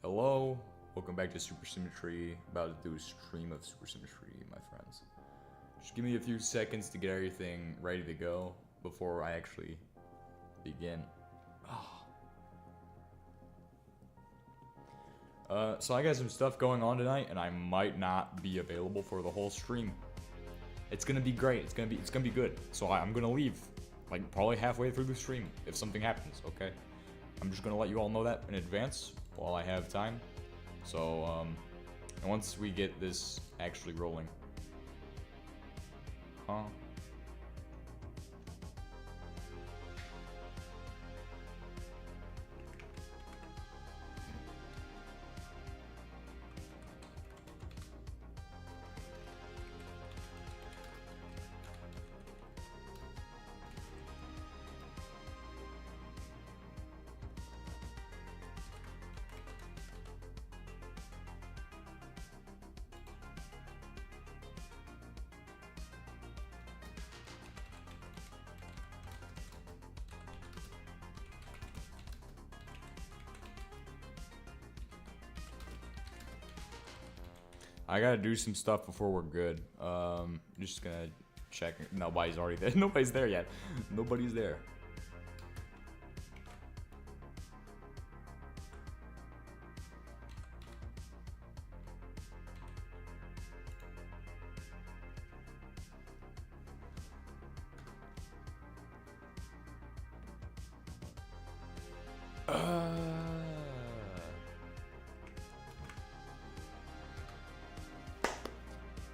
Hello, welcome back to Supersymmetry. About to do a stream of Supersymmetry, my friends. Just give me a few seconds to get everything ready to go before I actually begin. So I got some stuff going on tonight, and I might not be available for the whole stream. It's gonna be great. It's gonna be good. So I'm gonna leave, like probably halfway through the stream if something happens. Okay, I'm just gonna let you all know that in advance while I have time. So and once we get this actually rolling. Huh? I gotta do some stuff before we're good. Just gonna check. Nobody's already there. Nobody's there yet. Nobody's there.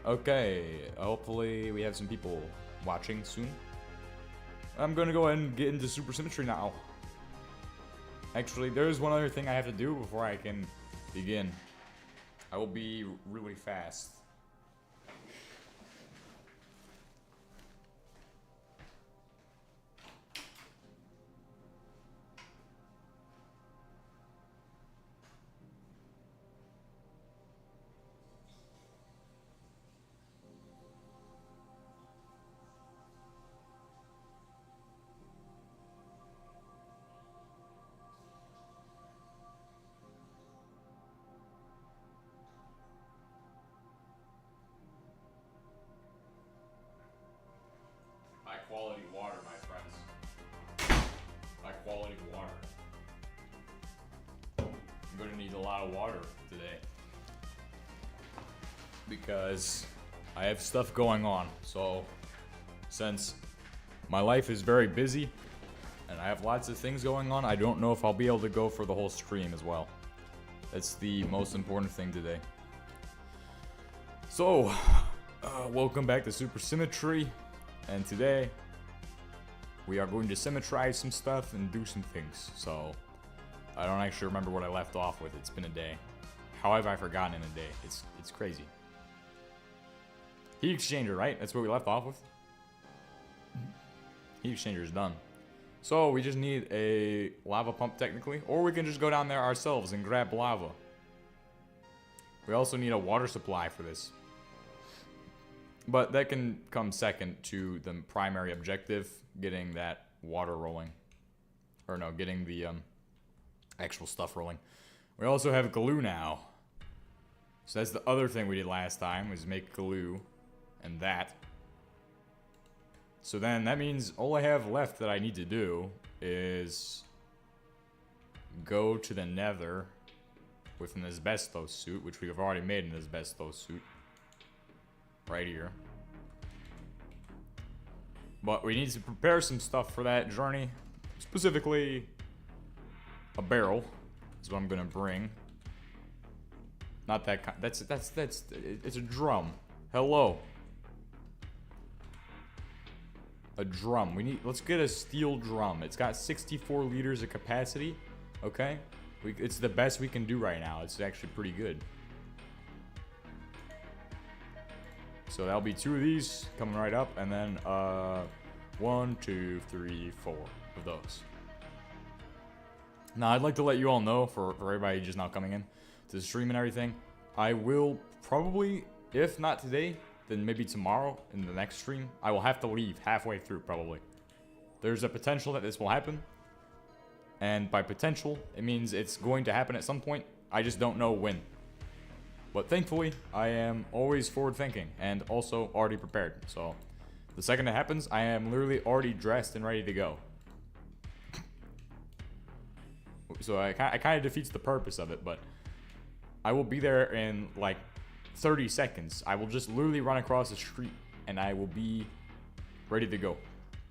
Okay, hopefully we have some people watching soon. I'm gonna go ahead and get into Supersymmetry now. Actually, there's one other thing I have to do before I can begin. I will be really fast. High quality water, my friends. High quality water. I'm gonna need a lot of water today because I have stuff going on. So since my life is very busy and I have lots of things going on, I don't know if I'll be able to go for the whole stream as well. That's the most important thing today. So welcome back to Supersymmetry. And today, we are going to symmetrize some stuff and do some things. So, I don't actually remember what I left off with. It's been a day. How have I forgotten in a day? It's crazy. Heat exchanger, right? That's what we left off with? Heat exchanger is done. So, we just need a lava pump technically. Or we can just go down there ourselves and grab lava. We also need a water supply for this. But that can come second to the primary objective, getting that water rolling. Or no, getting the actual stuff rolling. We also have glue now. So that's the other thing we did last time, was make glue. And that. So then that means all I have left that I need to do is go to the nether with an asbestos suit, which we have already made an asbestos suit. Right here. But we need to prepare some stuff for that journey. Specifically, a barrel is what I'm gonna bring. Not that kind. That's it's a drum. Hello. A drum. Let's get a steel drum. It's got 64 liters of capacity. Okay? It's the best we can do right now. It's actually pretty good. So that'll be 2 of these coming right up, and then 1, 2, 3, 4 of those. Now I'd like to let you all know, for everybody just now coming in to the stream and everything, I will probably, if not today, then maybe tomorrow in the next stream, I will have to leave halfway through probably. There's a potential that this will happen, and by potential, it means it's going to happen at some point. I just don't know when. But thankfully, I am always forward thinking and also already prepared. So the second it happens, I am literally already dressed and ready to go. So it kind of defeats the purpose of it, but I will be there in like 30 seconds. I will just literally run across the street and I will be ready to go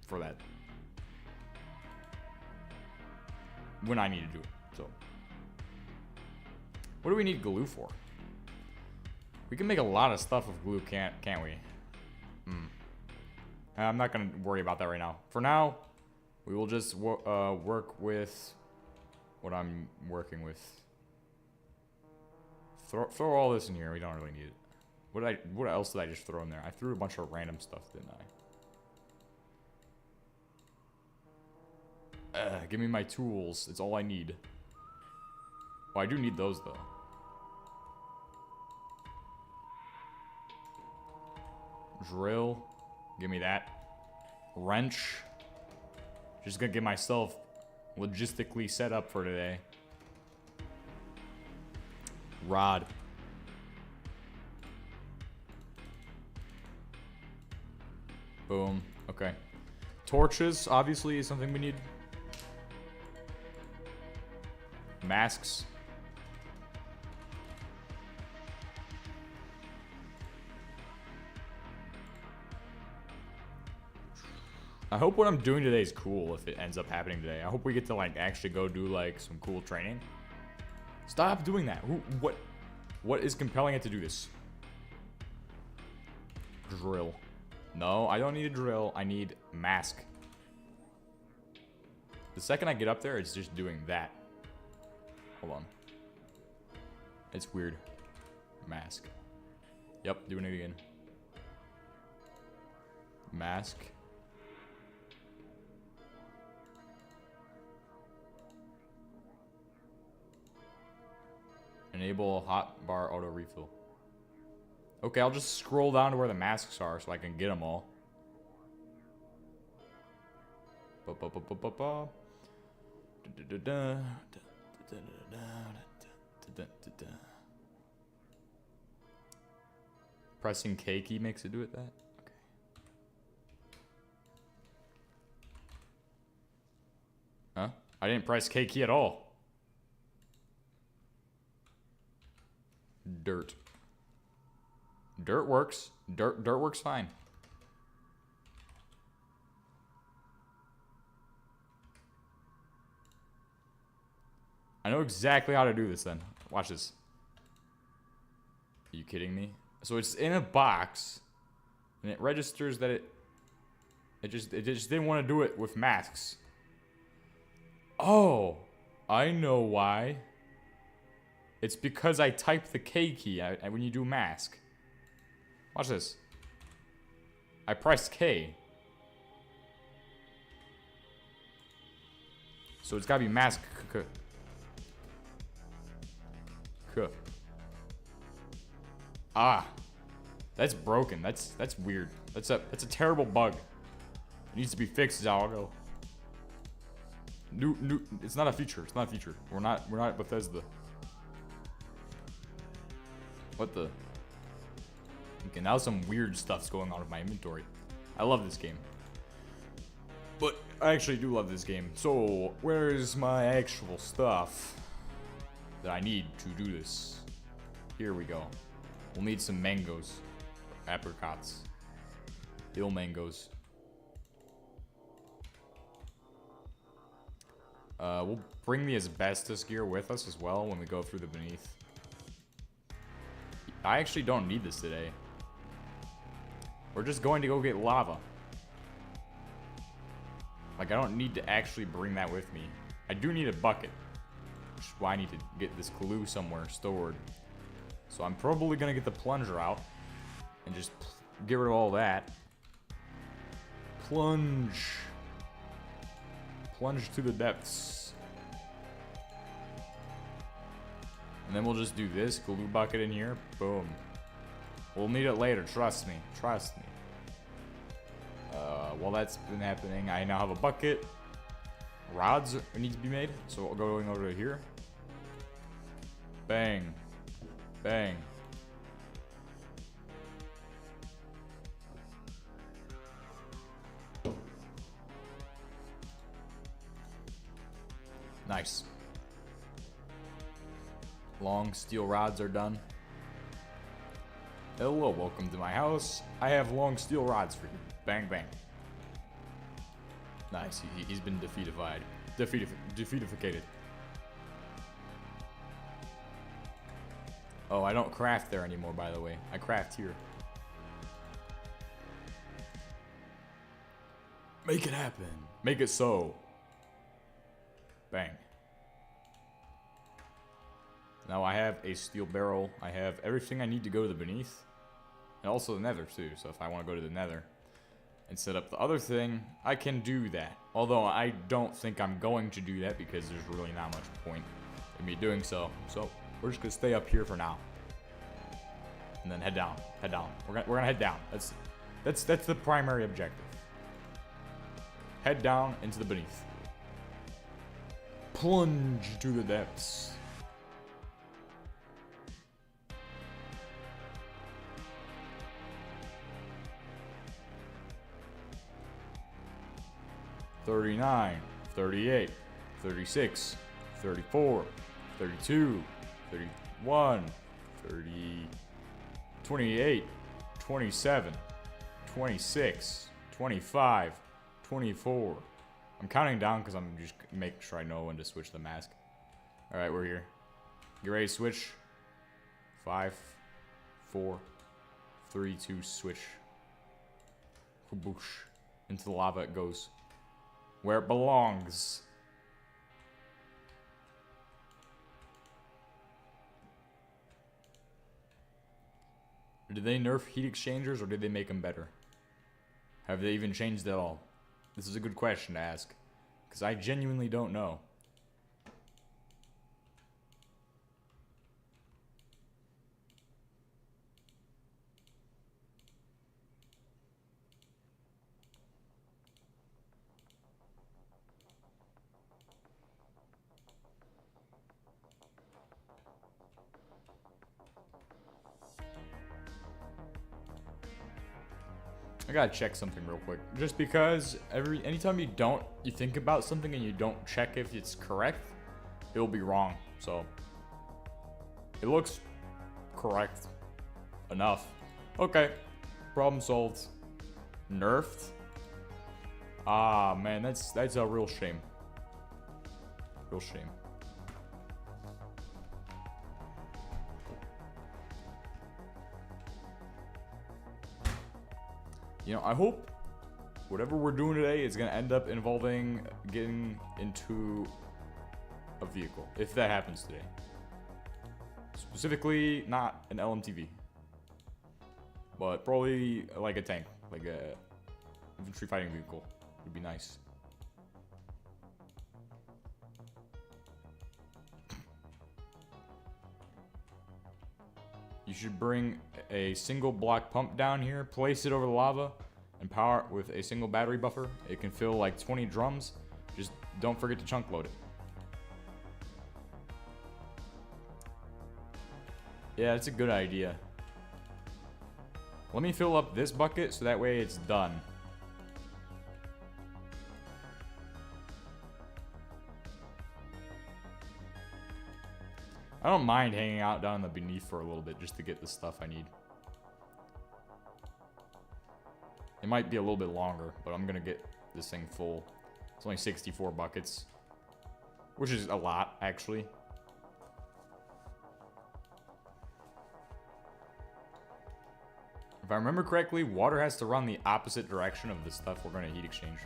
for that. When I need to do it. So what do we need glue for? We can make a lot of stuff with glue, can't we? I'm not gonna worry about that right now. For now, we will just work with what I'm working with. Throw all this in here. We don't really need it. What else did I just throw in there? I threw a bunch of random stuff, didn't I? Give me my tools. It's all I need. Oh, I do need those though. Drill. Give me that. Wrench. Just gonna get myself logistically set up for today. Rod. Boom. Okay. Torches, obviously, is something we need. Masks. I hope what I'm doing today is cool if it ends up happening today. I hope we get to like actually go do like some cool training. Stop doing that. What is compelling it to do this? Drill. No, I don't need a drill. I need mask. The second I get up there, it's just doing that. Hold on. It's weird. Mask. Yep, doing it again. Mask. Enable hot bar auto refill. Okay, I'll just scroll down to where the masks are so I can get them all. Pressing K key makes it do it that? Okay. Huh? I didn't press K key at all. Dirt. Dirt works. Dirt works fine. I know exactly how to do this then. Watch this. Are you kidding me? So it's in a box and it registers that it just didn't want to do it with masks. Oh, I know why. It's because I typed the K key when you do mask. Watch this. I pressed K. So it's gotta be mask. Ah. That's broken. That's weird. That's a terrible bug. It needs to be fixed, Zalgo. New it's not a feature. It's not a feature. We're not Bethesda. What the? Okay, now some weird stuff's going on with my inventory. I love this game. But I actually do love this game. So, where's my actual stuff that I need to do this? Here we go. We'll need some mangoes. Apricots. Ill mangoes. We'll bring the asbestos gear with us as well when we go through the beneath. I actually don't need this today. We're just going to go get lava. Like, I don't need to actually bring that with me. I do need a bucket, which is why I need to get this glue somewhere stored. So I'm probably going to get the plunger out and just get rid of all that. Plunge. Plunge to the depths. And then we'll just do this glue bucket in here. Boom. We'll need it later. Trust me. Trust me. While that's been happening, I now have a bucket. Rods need to be made. So going over to here. Bang. Bang. Nice. Long steel rods are done. Hello, welcome to my house. I have long steel rods for you. Bang, bang. Nice, he's been defeatificated. Oh, I don't craft there anymore, by the way. I craft here. Make it happen. Make it so. Bang. Now I have a steel barrel. I have everything I need to go to the beneath. And also the nether too, so if I want to go to the nether and set up the other thing, I can do that. Although I don't think I'm going to do that because there's really not much point in me doing so. So we're just gonna stay up here for now. And then head down. Head down. We're gonna head down. That's the primary objective. Head down into the beneath. Plunge to the depths. $39, $38, $36, $34, $32, $31, $30, $28, $27, $26, $25, $24. I'm counting down because I'm just making sure I know when to switch the mask. Alright, we're here. Get ready to switch. 5, 4, 3, 2, switch. Kaboosh. Into the lava it goes. Where it belongs. Did they nerf heat exchangers or did they make them better? Have they even changed at all? This is a good question to ask, because I genuinely don't know. I gotta check something real quick. Just because anytime you think about something and you don't check if it's correct, it'll be wrong. So it looks correct enough. Okay, problem solved. Nerfed. Ah man, that's a real shame. Real shame. You know, I hope whatever we're doing today is going to end up involving getting into a vehicle, if that happens today. Specifically, not an LMTV, but probably like a tank, like a infantry fighting vehicle would be nice. You should bring a single block pump down here, place it over the lava, and power it with a single battery buffer. It can fill like 20 drums. Just don't forget to chunk load it. Yeah, that's a good idea. Let me fill up this bucket so that way it's done. I don't mind hanging out down in the beneath for a little bit just to get the stuff I need. It might be a little bit longer, but I'm gonna get this thing full. It's only 64 buckets, which is a lot, actually. If I remember correctly, water has to run the opposite direction of the stuff we're gonna heat exchange.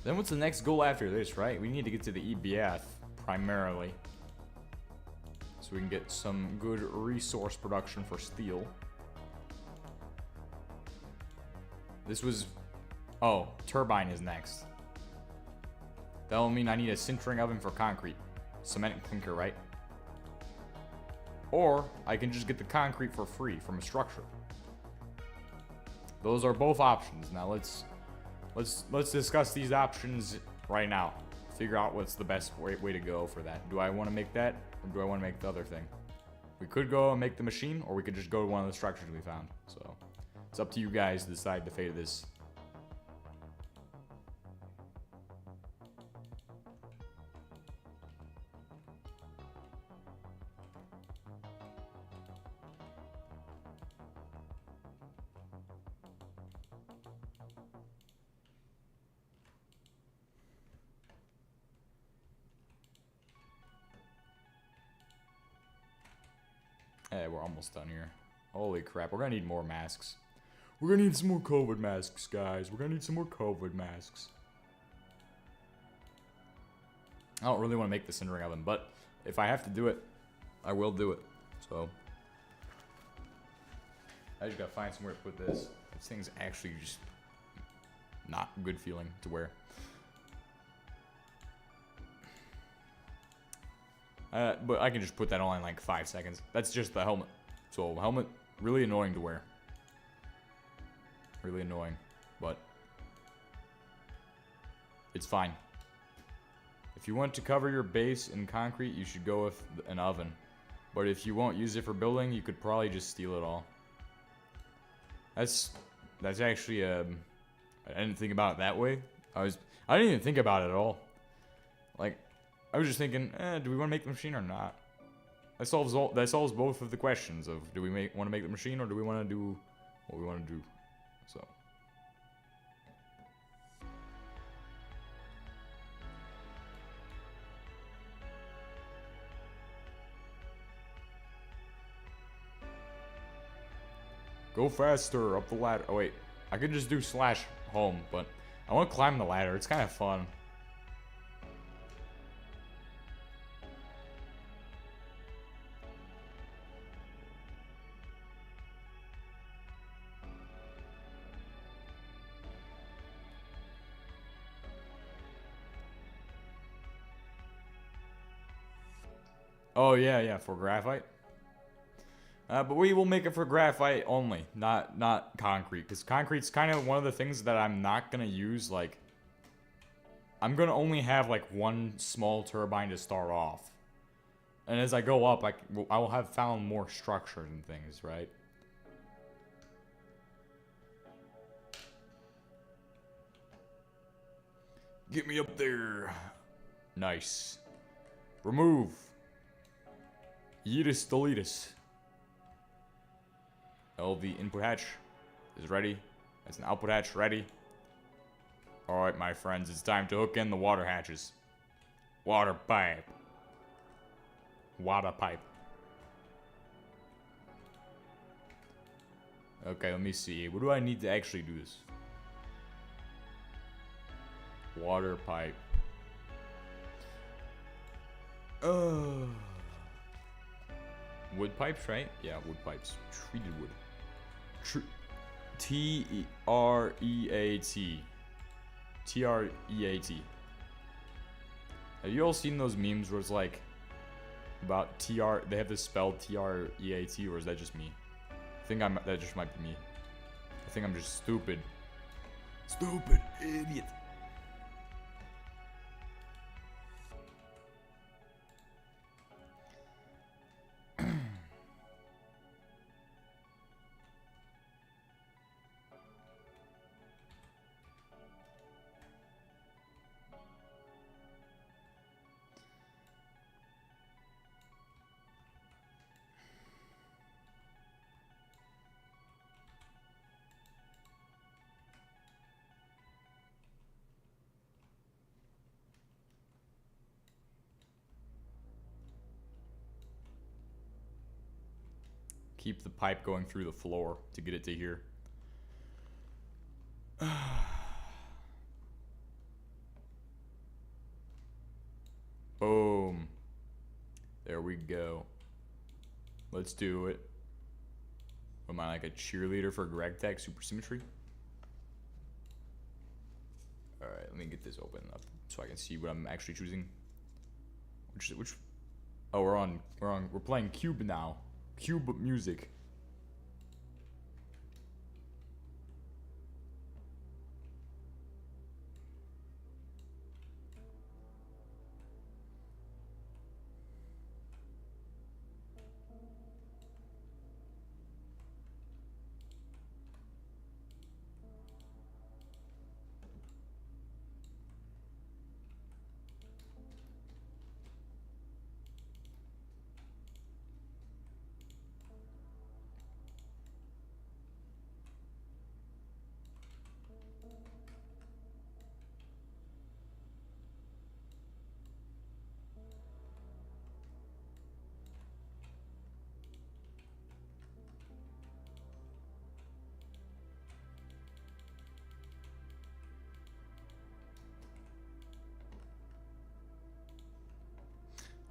Then what's the next goal after this, right? We need to get to the EBF, primarily. So we can get some good resource production for steel. This was... Oh, turbine is next. That'll mean I need a sintering oven for concrete. Cement and clinker, right? Or I can just get the concrete for free from a structure. Those are both options. Now let's discuss these options right now. Figure out what's the best way to go for that. Do I want to make that, or do I want to make the other thing? We could go and make the machine, or we could just go to one of the structures we found. So it's up to you guys to decide the fate of this. Hey, we're almost done here. Holy crap, we're gonna need more masks. We're gonna need some more COVID masks, guys. We're gonna need some more COVID masks. I don't really want to make the sintering oven, but if I have to do it, I will do it. So, I just gotta find somewhere to put this. This thing's actually just not a good feeling to wear. But I can just put that on in like 5 seconds. That's just the helmet. So, helmet, really annoying to wear. Really annoying, but it's fine. If you want to cover your base in concrete, you should go with an oven. But if you won't use it for building, you could probably just steal it all. That's actually I didn't think about it that way. I didn't even think about it at all. Like, I was just thinking, do we want to make the machine or not? That solves both of the questions of do we want to make the machine or do we want to do what we want to do. So. Go faster up the ladder. Oh wait, I could just do /home, but I want to climb the ladder. It's kind of fun. Oh yeah, for graphite. But we will make it for graphite only, not concrete, because concrete's kind of one of the things that I'm not gonna use. Like, I'm gonna only have like one small turbine to start off, and as I go up, I will have found more structures and things, right? Get me up there. Nice. Remove. Yeetus deletus. LV input hatch is ready. That's an output hatch ready. Alright, my friends, it's time to hook in the water hatches. Water pipe. Water pipe. Okay, let me see. What do I need to actually do this? Water pipe. Wood pipes, right? Yeah, wood pipes. Treated wood. T-R-E-A-T. T-R-E-A-T. Have you all seen those memes where it's like about T-R, they have this spelled T-R-E-A-T, or is that just me? I think that just might be me. I think I'm just stupid. Stupid idiot. Keep the pipe going through the floor to get it to here. Boom. There we go. Let's do it. Am I like a cheerleader for Gregtech Supersymmetry? Alright, let me get this open up so I can see what I'm actually choosing. Which oh, we're playing Cube now. Cube music.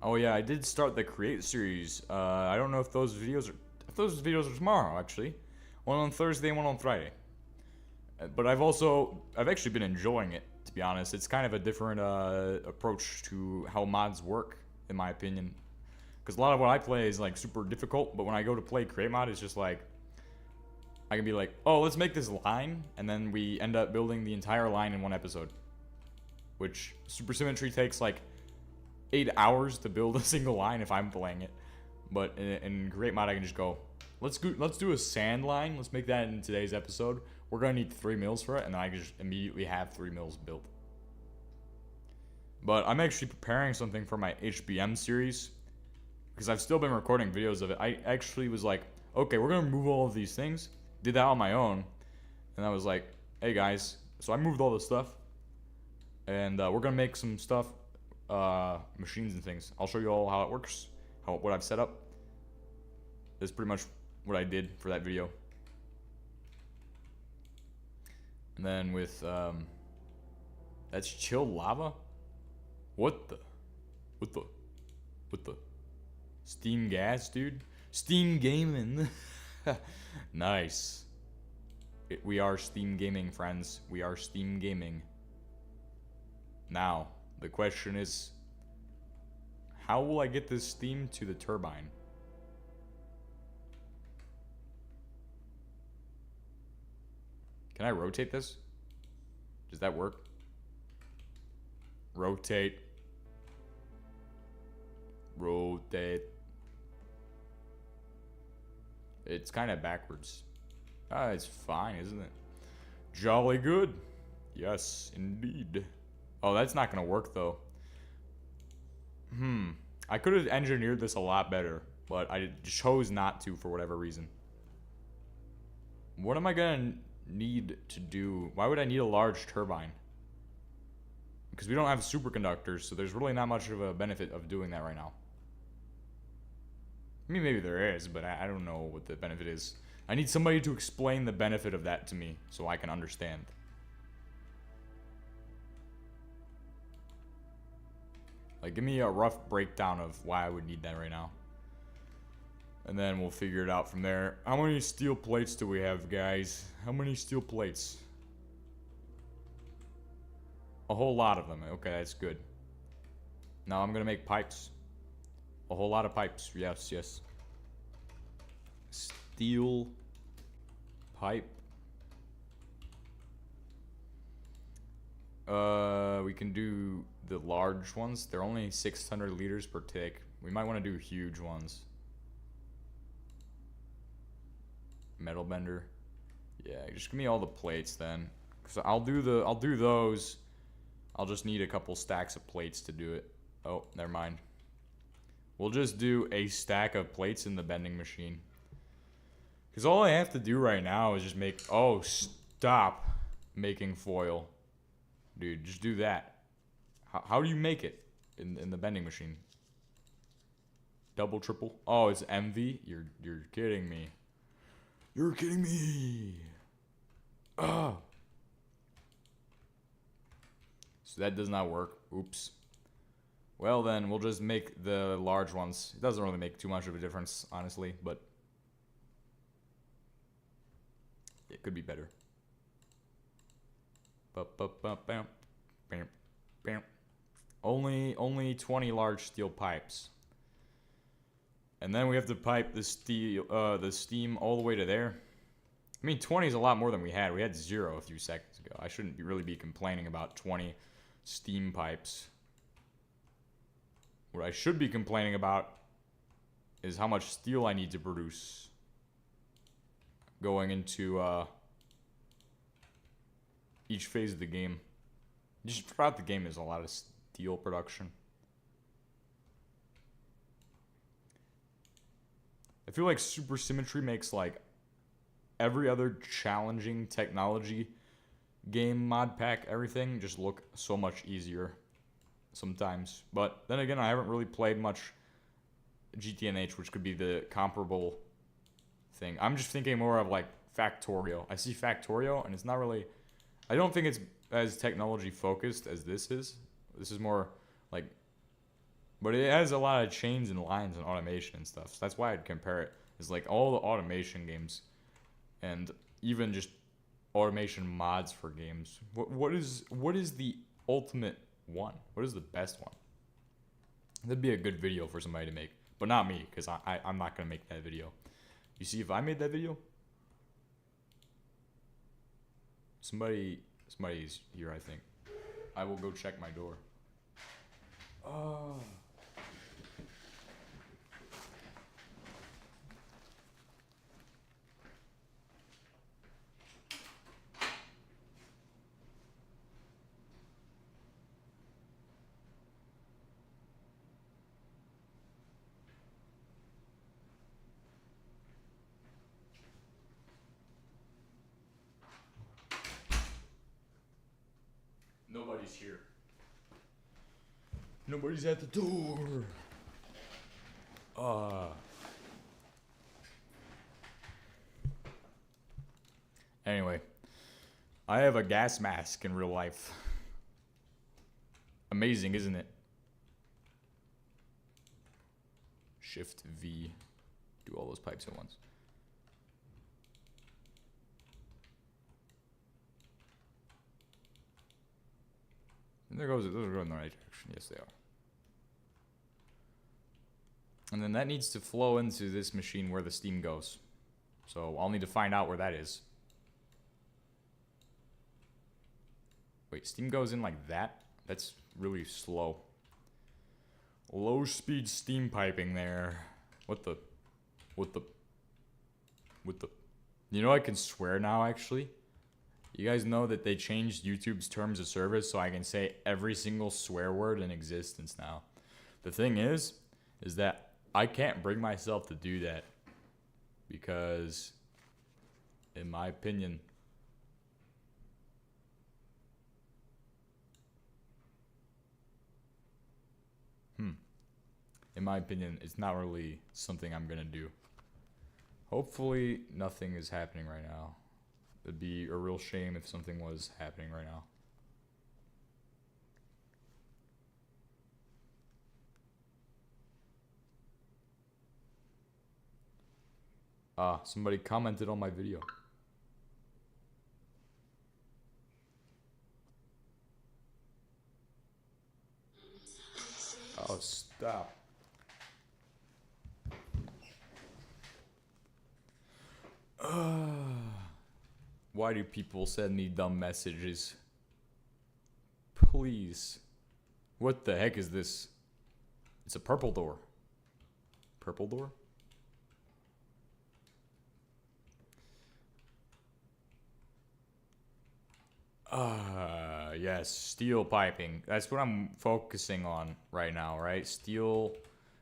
Oh yeah, I did start the create series. I don't know if those videos are tomorrow actually. One on Thursday and one on Friday. But I've actually been enjoying it, to be honest. It's kind of a different approach to how mods work, in my opinion. Because a lot of what I play is like super difficult, but when I go to play create mod, it's just like I can be like, oh, let's make this line, and then we end up building the entire line in one episode. Which Supersymmetry takes like 8 hours to build a single line if I'm playing it. But in create mod, I can just go, let's do a sand line. Let's make that in today's episode. We're gonna need 3 mills for it, and then I can just immediately have 3 mills built. But I'm actually preparing something for my HBM series, because I've still been recording videos of it. I actually was like, okay, we're gonna remove all of these things. Did that on my own, and I was like, hey guys, so I moved all this stuff, and we're gonna make some stuff, machines and things. I'll show you all how it works, what I've set up. That's pretty much what I did for that video. And then with, that's chilled lava? What the? Steam gas, dude? Steam gaming. Nice. We are Steam gaming, friends. We are Steam gaming. Now, the question is, how will I get this steam to the turbine? Can I rotate this? Does that work? Rotate. Rotate. It's kind of backwards. Ah, it's fine, isn't it? Jolly good. Yes, indeed. Oh, that's not gonna work though. I could have engineered this a lot better, but I chose not to for whatever reason. What am I gonna need to do? Why would I need a large turbine? Because we don't have superconductors, so there's really not much of a benefit of doing that right now. I mean, maybe there is, but I don't know what the benefit is. I need somebody to explain the benefit of that to me so I can understand. Like, give me a rough breakdown of why I would need that right now. And then we'll figure it out from there. How many steel plates do we have, guys? How many steel plates? A whole lot of them. Okay, that's good. Now I'm gonna make pipes. A whole lot of pipes. Yes, yes. Steel pipe. We can do the large ones. They're only 600 liters per tick. We might want to do huge ones. Metal bender. Yeah, just give me all the plates then. Cause I'll do those. I'll just need a couple stacks of plates to do it. Oh, never mind. We'll just do a stack of plates in the bending machine. Because all I have to do right now is just make... Oh, stop making foil. Dude, just do that. How do you make it in the bending machine? Double, triple? Oh, it's MV? You're kidding me. You're kidding me. Ugh. So that does not work. Oops. Well then, we'll just make the large ones. It doesn't really make too much of a difference, honestly, but it could be better. Bam. Bam. Only 20 large steel pipes. And then we have to pipe the steam all the way to there. I mean, 20 is a lot more than we had. We had 0 a few seconds ago. I shouldn't really be complaining about 20 steam pipes. What I should be complaining about is how much steel I need to produce going into each phase of the game. Just throughout the game, there's a lot of steel production. I feel like Supersymmetry makes like every other challenging technology game mod pack, everything just look so much easier sometimes. But then again, I haven't really played much GTNH, which could be the comparable thing. I'm just thinking more of like Factorio. I see Factorio, and it's not really... I don't think it's as technology focused as this is. This is more like... But it has a lot of chains and lines and automation and stuff. So that's why I'd compare it. It's like all the automation games and even just automation mods for games. What is the ultimate one? What is the best one? That'd be a good video for somebody to make. But not me, because I'm not going to make that video. You see, if I made that video... Somebody's here, I think. I will go check my door. Oh... Nobody's here. Nobody's at the door. Anyway, I have a gas mask in real life. Amazing, isn't it? Shift V. Do all those pipes at once. And there goes it. Those are going in the right direction. Yes, they are. And then that needs to flow into this machine where the steam goes. So I'll need to find out where that is. Wait, steam goes in like that? That's really slow. Low speed steam piping there. What the... You know I can swear now, actually? You guys know that they changed YouTube's terms of service so I can say every single swear word in existence now. The thing is that I can't bring myself to do that because, in my opinion, it's not really something I'm gonna do. Hopefully nothing is happening right now. It'd be a real shame if something was happening right now. Somebody commented on my video. Oh, stop. Why do people send me dumb messages? Please. What the heck is this? It's a purple door. Purple door? Yes, steel piping. That's what I'm focusing on right now, right? Steel.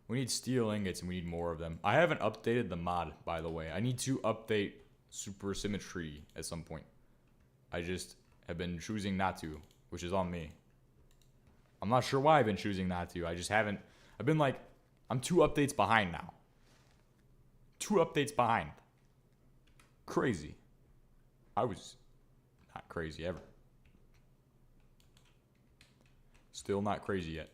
We need steel ingots and we need more of them. I haven't updated the mod, by the way. I need to update Supersymmetry at some point. I just have been choosing not to, which is on me. I'm not sure why I've been choosing not to. I just haven't. I've been like, I'm 2 updates behind now. 2 updates behind. Crazy. I was not crazy ever. Still not crazy yet.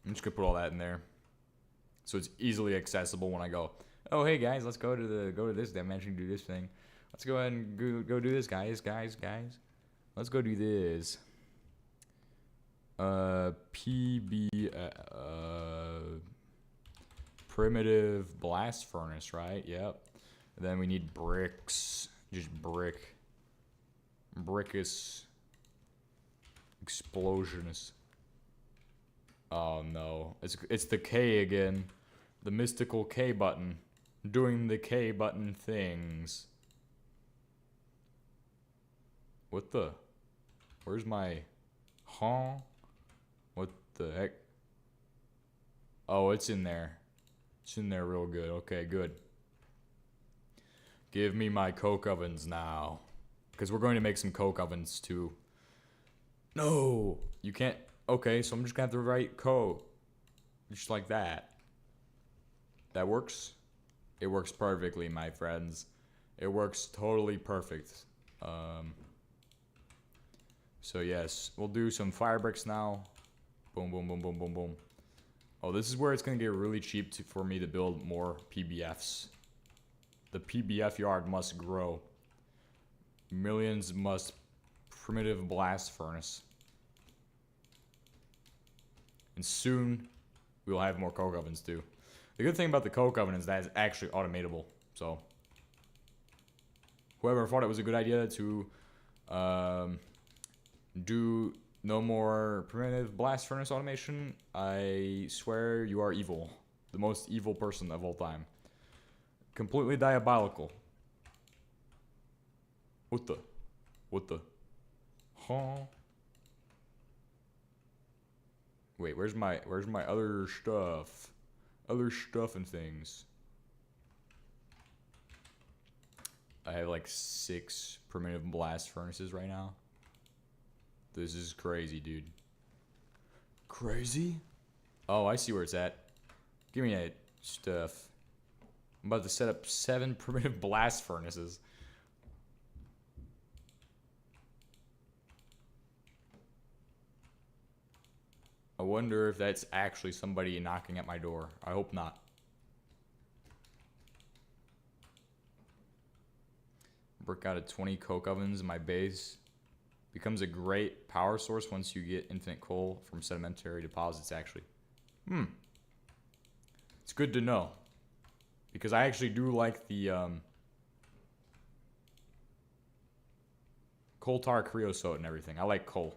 I'm just gonna put all that in there, so it's easily accessible when I go. Oh hey guys, let's go to this dimension, do this thing. Let's go ahead and go do this, guys. Let's go do this. Primitive blast furnace, right? Yep. And then we need bricks. Just brick. Brickus. Explosionist. Oh no. It's the K again. The mystical K button. Doing the K button things. What the? Where's my... Huh? What the heck? Oh, it's in there. It's in there real good. Okay, good. Give me my coke ovens now. Because we're going to make some coke ovens too. No! You can't... Okay, so I'm just gonna have to write coke. Just like that. That works? It works perfectly, my friends. It works totally perfect. So yes, we'll do some fire bricks now. Boom, boom, boom, boom, boom, boom. Oh, this is where it's gonna get really cheap for me to build more PBFs. The PBF yard must grow. Millions must primitive blast furnace. And soon, we'll have more coke ovens too. The good thing about the coke oven is that it's actually automatable. So, whoever thought it was a good idea to do no more primitive blast furnace automation, I swear you are evil. The most evil person of all time. Completely diabolical. What the? What the? Huh? Wait, where's my other stuff? Other stuff and things. I have like 6 primitive blast furnaces right now. This is crazy, dude. Crazy? Oh, I see where it's at. Give me that stuff. I'm about to set up 7 primitive blast furnaces. I wonder if that's actually somebody knocking at my door. I hope not. Brick out of 20 coke ovens in my base. Becomes a great power source once you get infinite coal from sedimentary deposits, actually. It's good to know. Because I actually do like the coal tar creosote and everything. I like coal.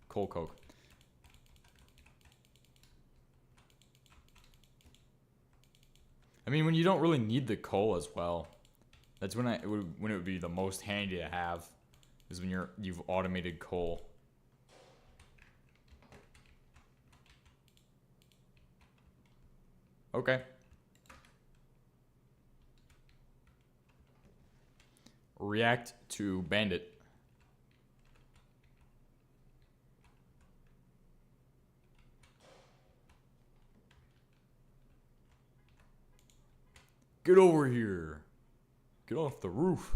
Coal coke. I mean, when you don't really need the coal as well. That's when it would be the most handy to have. Is when you've automated coal. Okay. React to bandit. Get over here. Get off the roof.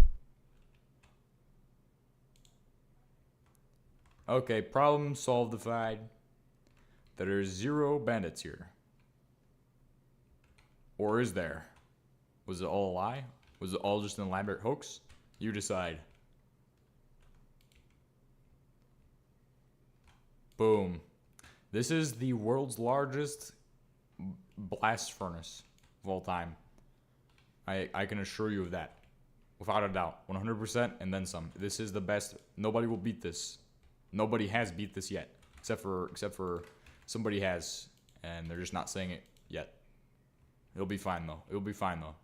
Okay, problem solved-ified. There are 0 bandits here. Or is there? Was it all a lie? Was it all just an elaborate hoax? You decide. Boom. This is the world's largest blast furnace of all time. I can assure you of that. Without a doubt. 100% and then some. This is the best. Nobody will beat this. Nobody has beat this yet. Except for somebody has. And they're just not saying it yet. It'll be fine though. It'll be fine though.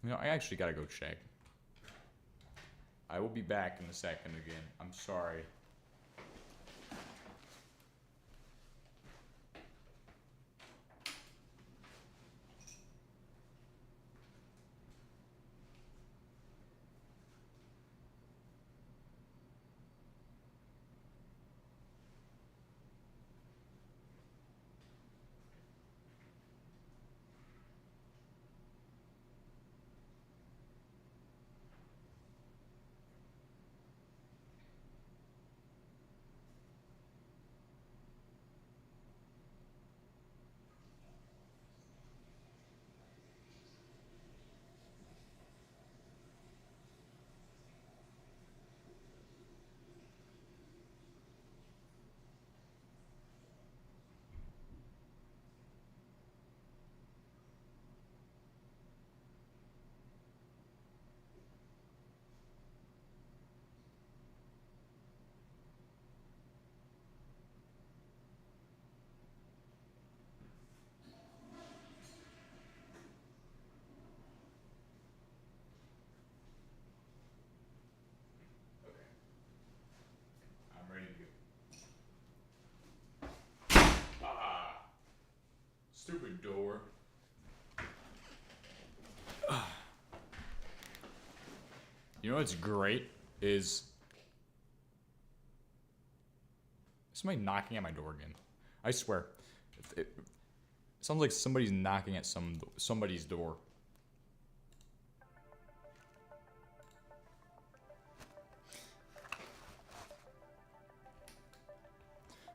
You know, I actually gotta go check. I will be back in a second again. I'm sorry. know what's great is somebody knocking at my door again. I swear. It sounds like somebody's knocking at somebody's door.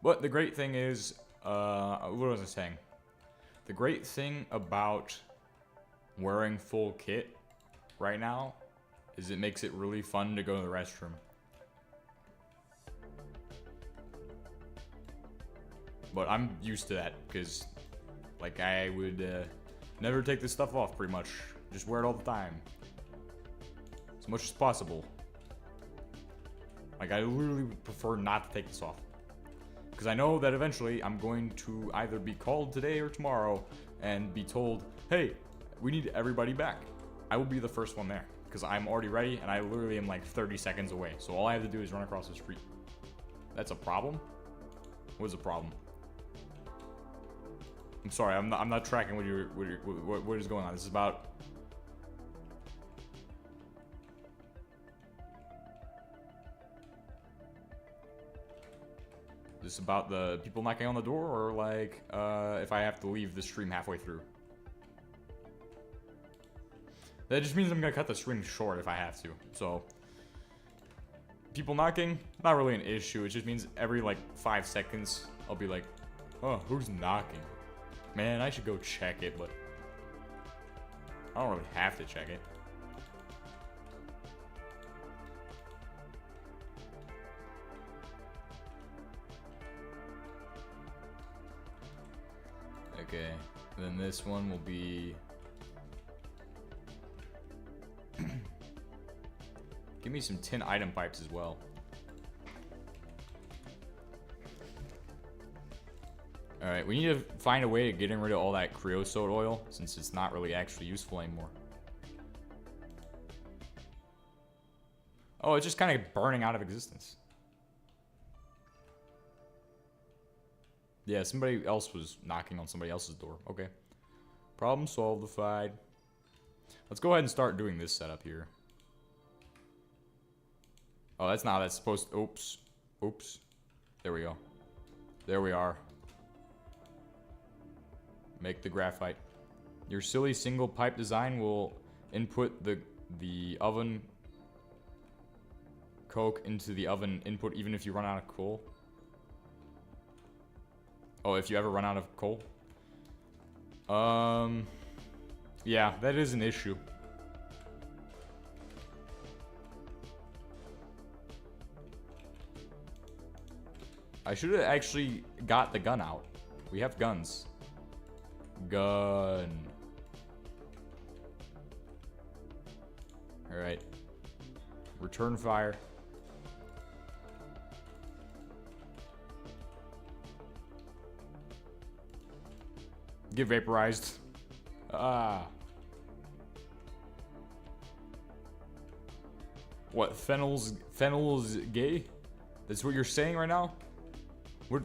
But the great thing is, what was I saying? The great thing about wearing full kit right now is it makes it really fun to go to the restroom. But I'm used to that because, like, I would never take this stuff off pretty much. Just wear it all the time. As much as possible. Like, I literally would prefer not to take this off. Because I know that eventually I'm going to either be called today or tomorrow and be told, hey, we need everybody back. I will be the first one there. Because I'm already ready and I literally am like 30 seconds away. So all I have to do is run across the street. That's a problem? What is the problem? I'm sorry, I'm not tracking what is going on. This is about... Is this about the people knocking on the door, or like, if I have to leave the stream halfway through? That just means I'm gonna cut the stream short if I have to, so... People knocking, not really an issue. It just means every like 5 seconds, I'll be like, oh, who's knocking? Man, I should go check it, but I don't really have to check it. Okay, then this one will be... Give me some tin item pipes as well. Alright, we need to find a way of getting rid of all that creosote oil, since it's not really actually useful anymore. Oh, it's just kind of burning out of existence. Yeah, somebody else was knocking on somebody else's door. Okay. Problem solvified. Let's go ahead and start doing this setup here. Oh, that's not, that's supposed to, oops. Oops. There we go. There we are. Make the graphite. Your silly single pipe design will input the oven coke into the oven input even if you run out of coal. Oh, if you ever run out of coal? Yeah, that is an issue. I should have actually got the gun out. We have guns. Gun. Alright. Return fire. Get vaporized. Ah. What, fennel's gay? That's what you're saying right now? What?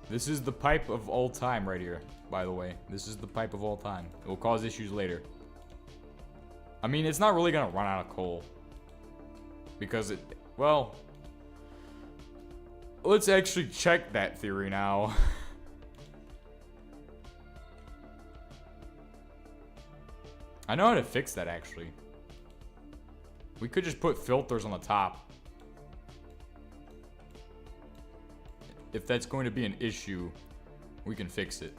This is the pipe of all time right here, by the way. This is the pipe of all time. It will cause issues later. I mean, it's not really gonna run out of coal. Because it, well... Let's actually check that theory now. I know how to fix that, actually. We could just put filters on the top. If that's going to be an issue, we can fix it.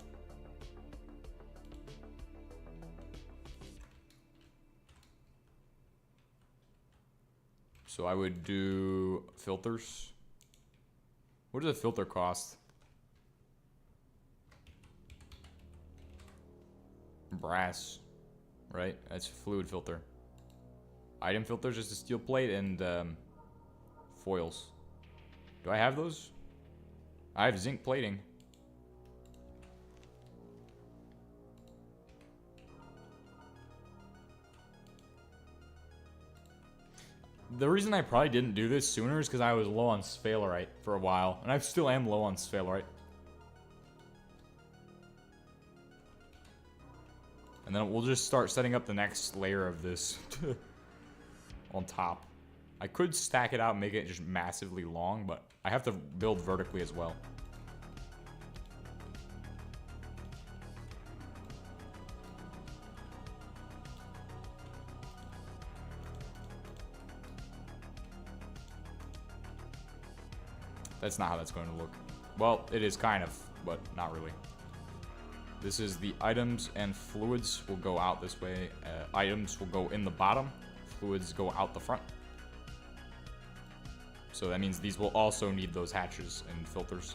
So I would do filters. What does a filter cost? Brass, right? That's a fluid filter. Item filters is a steel plate and foils. Do I have those? I have zinc plating. The reason I probably didn't do this sooner is because I was low on sphalerite for a while. And I still am low on sphalerite. And then we'll just start setting up the next layer of this on top. I could stack it out and make it just massively long, but I have to build vertically as well. That's not how that's going to look. Well, it is kind of, but not really. This is the items and fluids will go out this way. Items will go in the bottom. Fluids go out the front. So that means these will also need those hatches and filters.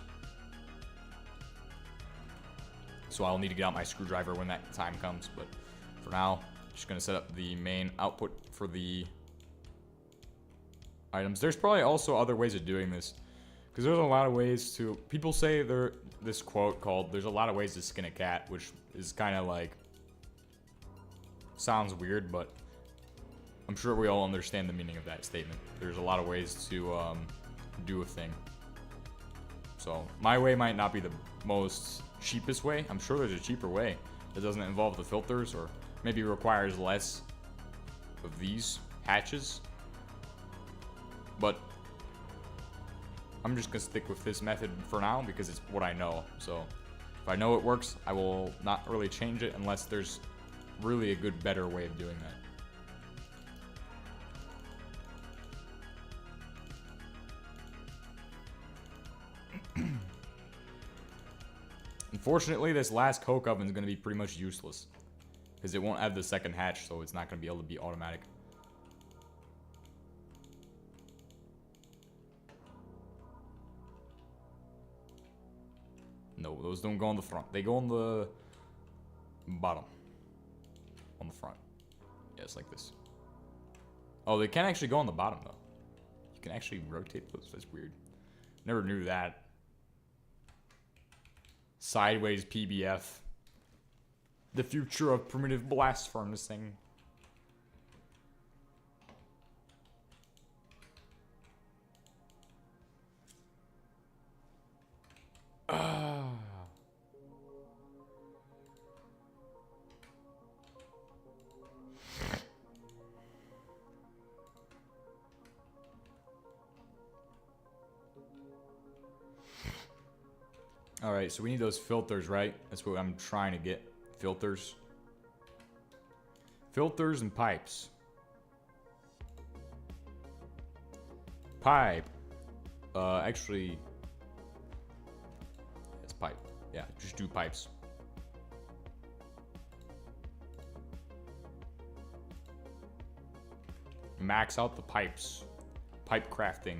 So I'll need to get out my screwdriver when that time comes. But for now, just going to set up the main output for the items. There's probably also other ways of doing this. Because there's a lot of ways to... People say this quote called, there's a lot of ways to skin a cat, which is kind of like... Sounds weird, but I'm sure we all understand the meaning of that statement. There's a lot of ways to do a thing. So, my way might not be the most cheapest way. I'm sure there's a cheaper way that doesn't involve the filters, or maybe requires less of these hatches. But I'm just gonna stick with this method for now because it's what I know. So if I know it works, I will not really change it unless there's really a good, better way of doing that. Unfortunately, this last coke oven is gonna be pretty much useless because it won't have the second hatch, so it's not gonna be able to be automatic. No, those don't go on the front. They go on the bottom. On the front. Yes, like this. Oh, they can't actually go on the bottom, though. You can actually rotate those. That's weird. Never knew that. Sideways PBF. The future of primitive blast furnacing. Alright, so we need those filters, right? That's what I'm trying to get. Filters. Filters and pipes. Pipe. Actually... It's pipe. Yeah, just do pipes. Max out the pipes. Pipe crafting.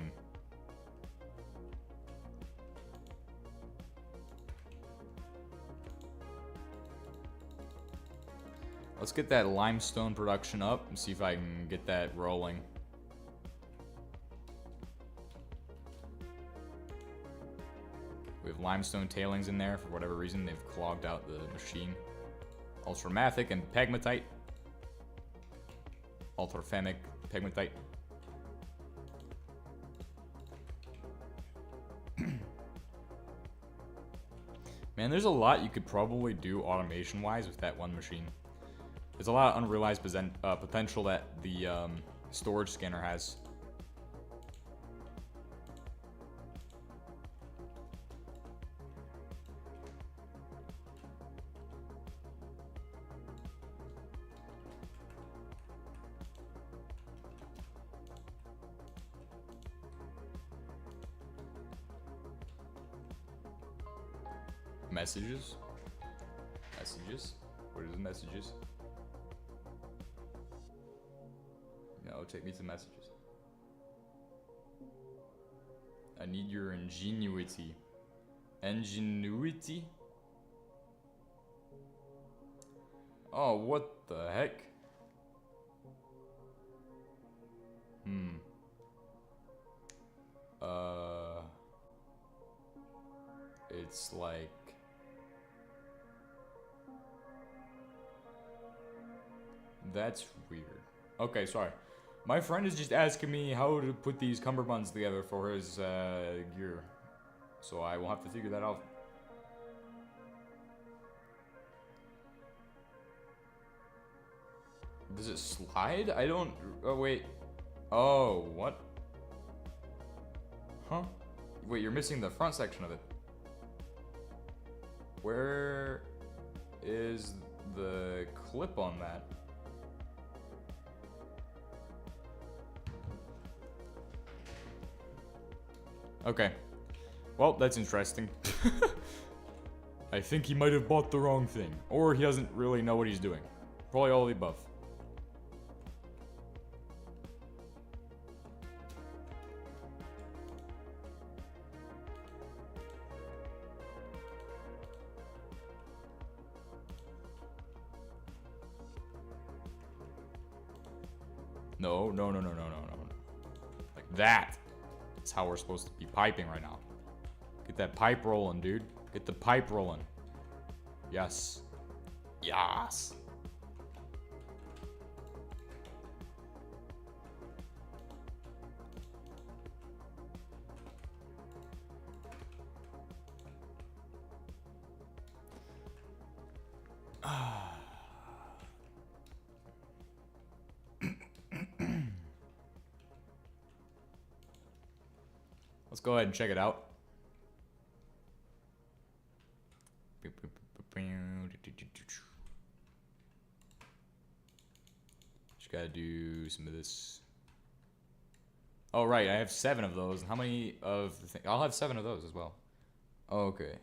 Let's get that limestone production up and see if I can get that rolling. We have limestone tailings in there. For whatever reason, they've clogged out the machine. Ultramathic and pegmatite. Ultrafemic, pegmatite. Man, there's a lot you could probably do automation-wise with that one machine. There's a lot of unrealized potential that the storage scanner has. Messages? Messages? What are the messages? No, take me to messages. I need your ingenuity. Ingenuity? Oh, what the heck? It's like... That's weird. Okay, sorry. My friend is just asking me how to put these cummerbunds together for his gear. So I will have to figure that out. Does it slide? I don't... Oh, wait. Oh, what? Huh? Wait, you're missing the front section of it. Where is the clip on that? Okay. Well, that's interesting. I think he might have bought the wrong thing. Or he doesn't really know what he's doing. Probably all of the above. No. Like that. That's how we're supposed to be piping right now. Get that pipe rolling, dude. Get the pipe rolling. Yes. Yes. Let's go ahead and check it out. Just gotta do some of this. Oh, right, I have 7 of those. How many of the things? I'll have 7 of those as well. Okay.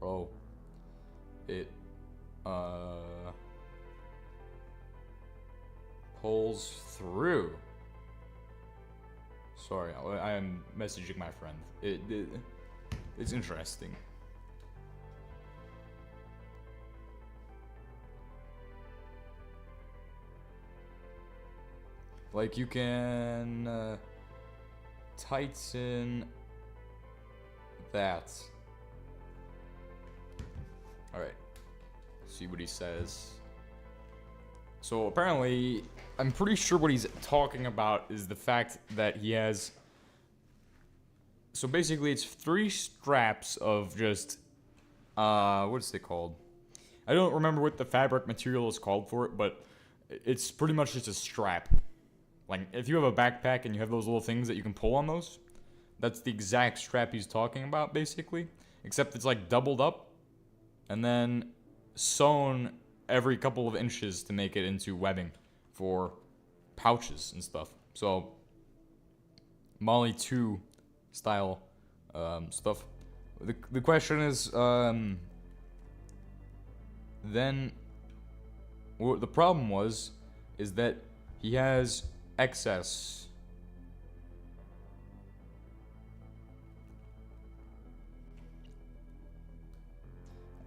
Oh. It, pulls through. Sorry, I am messaging my friend. It's interesting. Like, you can, tighten that. Alright. See what he says. So apparently, I'm pretty sure what he's talking about is the fact that he has... So basically, it's 3 straps of just... what's it called? I don't remember what the fabric material is called for it, but it's pretty much just a strap. Like, if you have a backpack and you have those little things that you can pull on those, that's the exact strap he's talking about, basically. Except it's, like, doubled up, and then sewn every couple of inches to make it into webbing for pouches and stuff. So, Molly 2 style stuff. The question is, then, what the problem is that he has excess.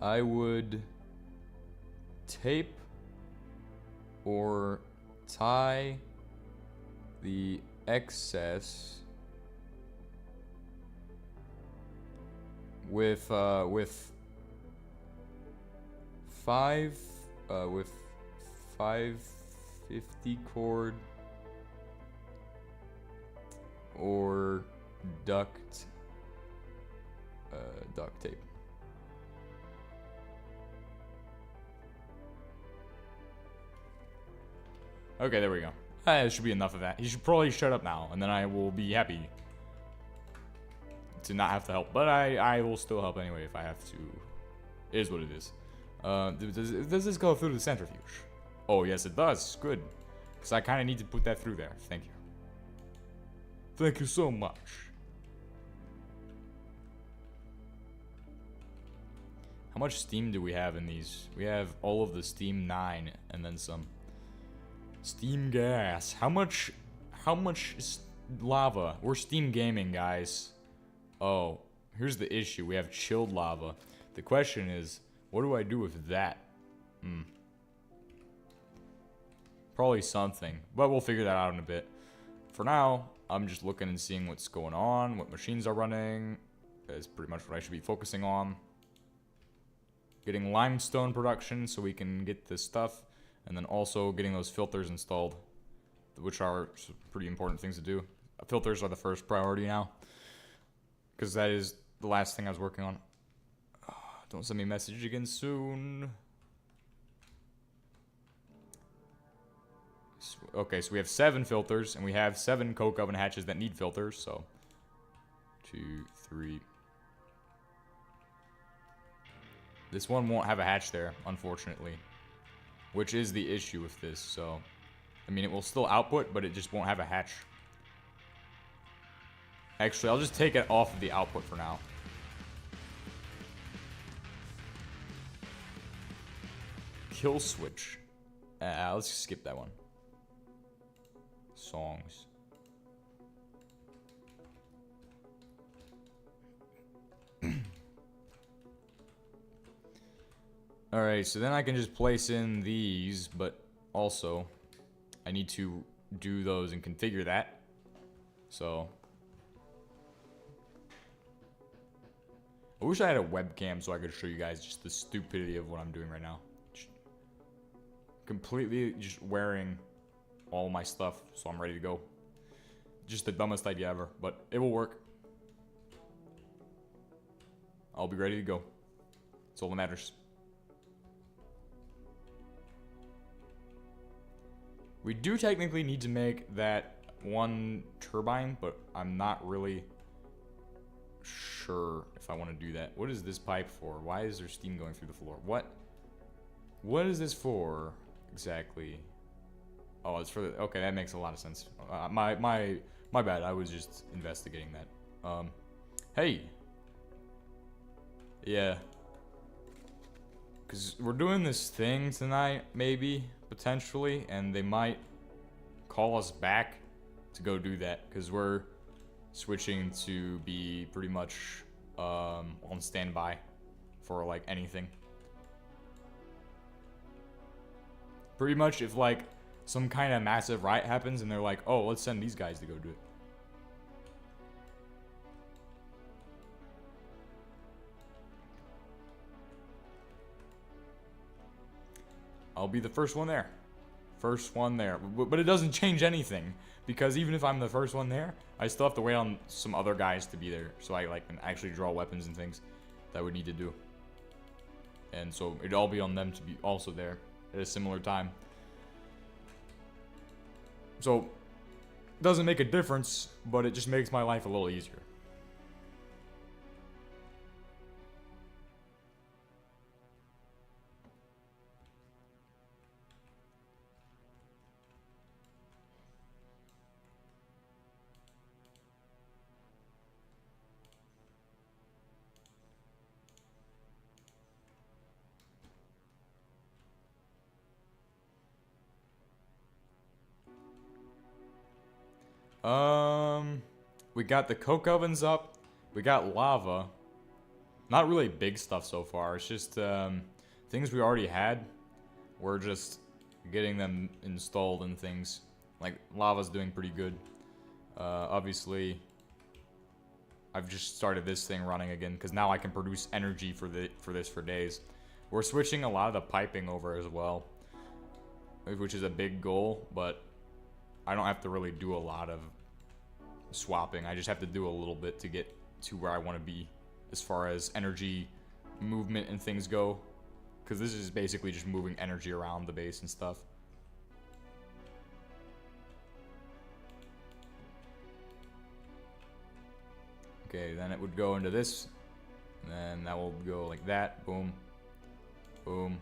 I would tape or tie the excess with 550 cord or duct tape. Okay, there we go. That should be enough of that. He should probably shut up now, and then I will be happy to not have to help. But I will still help anyway if I have to. It is what it is. Does this go through the centrifuge? Oh, yes, it does. Good. Because I kind of need to put that through there. Thank you. Thank you so much. How much steam do we have in these? We have all of the steam 9 and then some. Steam gas. How much is lava? We're steam gaming, guys. Oh, here's the issue. We have chilled lava. The question is, what do I do with that? Probably something, but we'll figure that out in a bit. For now, I'm just looking and seeing what's going on, what machines are running. Is pretty much what I should be focusing on. Getting limestone production so we can get this stuff. And then also getting those filters installed, which are pretty important things to do. Filters are the first priority now, because that is the last thing I was working on. Don't send me a message again soon. Okay, so we have 7 filters, and we have 7 coke oven hatches that need filters, so 2, 3. This one won't have a hatch there, unfortunately, which is the issue with this. So I mean, it will still output, but it just won't have a hatch. Actually, I'll just take it off of the output for now. Kill switch. Let's skip that one. Songs. Alright, so then I can just place in these, but also I need to do those and configure that. So I wish I had a webcam so I could show you guys just the stupidity of what I'm doing right now. Completely just wearing all my stuff so I'm ready to go. Just the dumbest idea ever, but it will work. I'll be ready to go. That's all that matters. We do technically need to make that one turbine, but I'm not really sure if I want to do that. What is this pipe for? Why is there steam going through the floor? What is this for exactly? Oh, it's for the... Okay, that makes a lot of sense. My bad. I was just investigating that. Hey. Yeah. Because we're doing this thing tonight, maybe, potentially, and they might call us back to go do that, because we're switching to be pretty much on standby for, like, anything. Pretty much if, like, some kind of massive riot happens and they're like, oh, let's send these guys to go do it. I'll be the first one there. First one there. But it doesn't change anything, because even if I'm the first one there, I still have to wait on some other guys to be there, so I like can actually draw weapons and things that I would need to do. And so it'd all be on them to be also there at a similar time. So it doesn't make a difference, but it just makes my life a little easier. We got the coke ovens up. We got lava. Not really big stuff so far. It's just things we already had. We're just getting them installed and things. Like lava's doing pretty good. Obviously, I've just started this thing running again because now I can produce energy for this for days. We're switching a lot of the piping over as well, which is a big goal, but I don't have to really do a lot of swapping. I just have to do a little bit to get to where I want to be as far as energy movement and things go, because this is basically just moving energy around the base and stuff. Okay, then it would go into this, and then that will go like that. Boom, boom,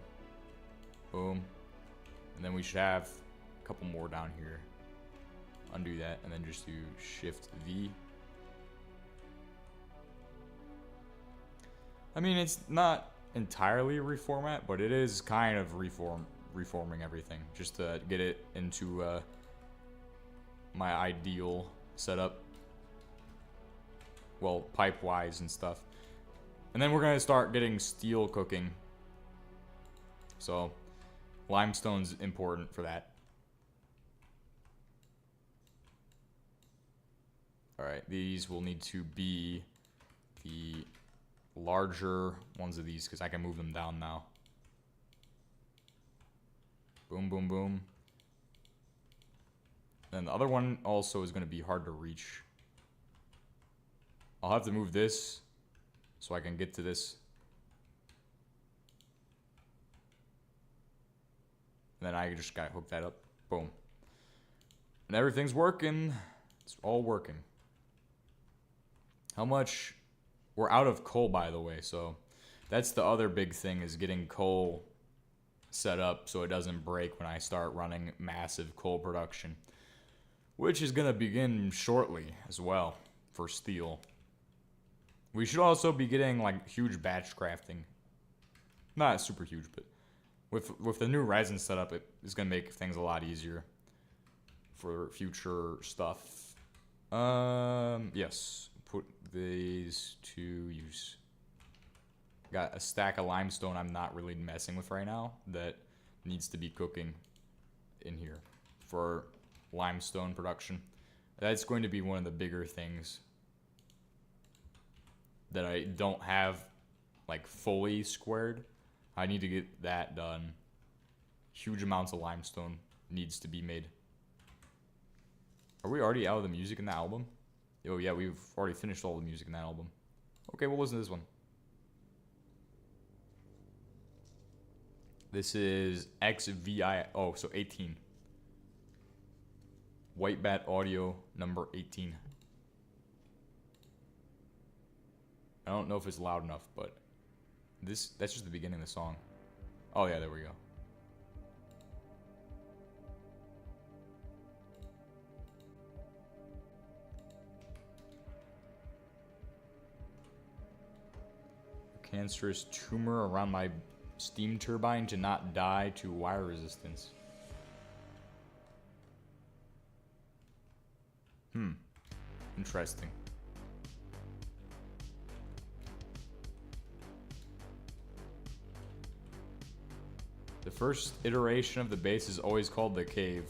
boom, and then we should have a couple more down here. Undo that, and then just do Shift V. I mean, it's not entirely a reformat, but it is kind of reforming everything just to get it into my ideal setup. Well, pipe-wise and stuff. And then we're gonna start getting steel cooking. So, limestone's important for that. Alright, these will need to be the larger ones of these because I can move them down now. Boom, boom, boom. And the other one also is going to be hard to reach. I'll have to move this so I can get to this. And then I just gotta hook that up. Boom. And everything's working. It's all working. How much? We're out of coal, by the way, so that's the other big thing, is getting coal set up so it doesn't break when I start running massive coal production, which is gonna begin shortly as well for steel. We should also be getting like huge batch crafting. Not super huge, but with the new resin setup, it is gonna make things a lot easier for future stuff. Yes, put these to use. Got a stack of limestone I'm not really messing with right now that needs to be cooking in here for limestone production. That's going to be one of the bigger things that I don't have like fully squared. I need to get that done. Huge amounts of limestone needs to be made. Are we already out of the music in the album? Oh yeah, we've already finished all the music in that album. Okay, what was this one? This is XVI, oh, so 18. White Bat Audio number 18. I don't know if it's loud enough, but that's just the beginning of the song. Oh yeah, there we go. Cancerous tumor around my steam turbine to not die to wire resistance. Interesting. The first iteration of the base is always called the cave.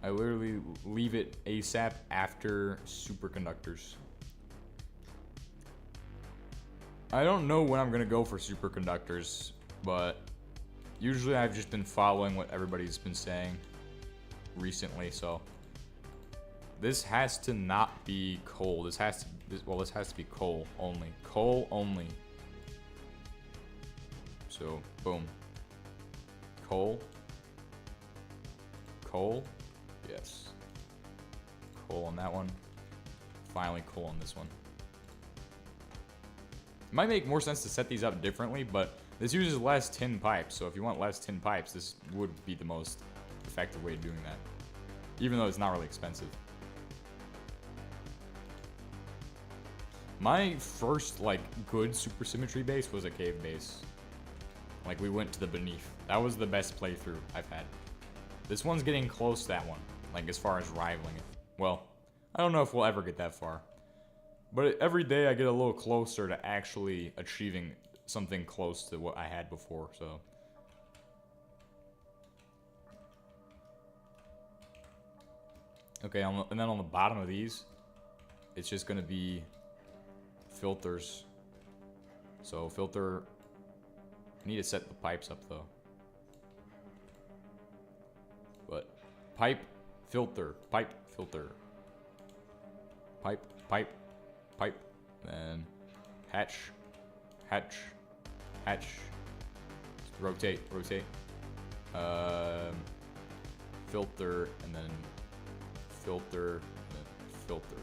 I literally leave it ASAP after superconductors. I don't know when I'm gonna go for superconductors, but usually I've just been following what everybody's been saying recently, so this has to not be coal. This has to be coal only. Coal only. So, boom. Coal. Coal. Yes. Coal on that one. Finally coal on this one. It might make more sense to set these up differently, but this uses less tin pipes, so if you want less tin pipes, this would be the most effective way of doing that. Even though it's not really expensive. My first, like, good supersymmetry base was a cave base. Like, we went to the beneath. That was the best playthrough I've had. This one's getting close to that one, like, as far as rivaling it. Well, I don't know if we'll ever get that far. But every day I get a little closer to actually achieving something close to what I had before, so. Okay, and then on the bottom of these, it's just gonna be filters. So filter, I need to set the pipes up though. But pipe, filter, pipe, filter. Pipe, pipe, pipe, then hatch, hatch, hatch, rotate, rotate, filter, and then filter, and then filter.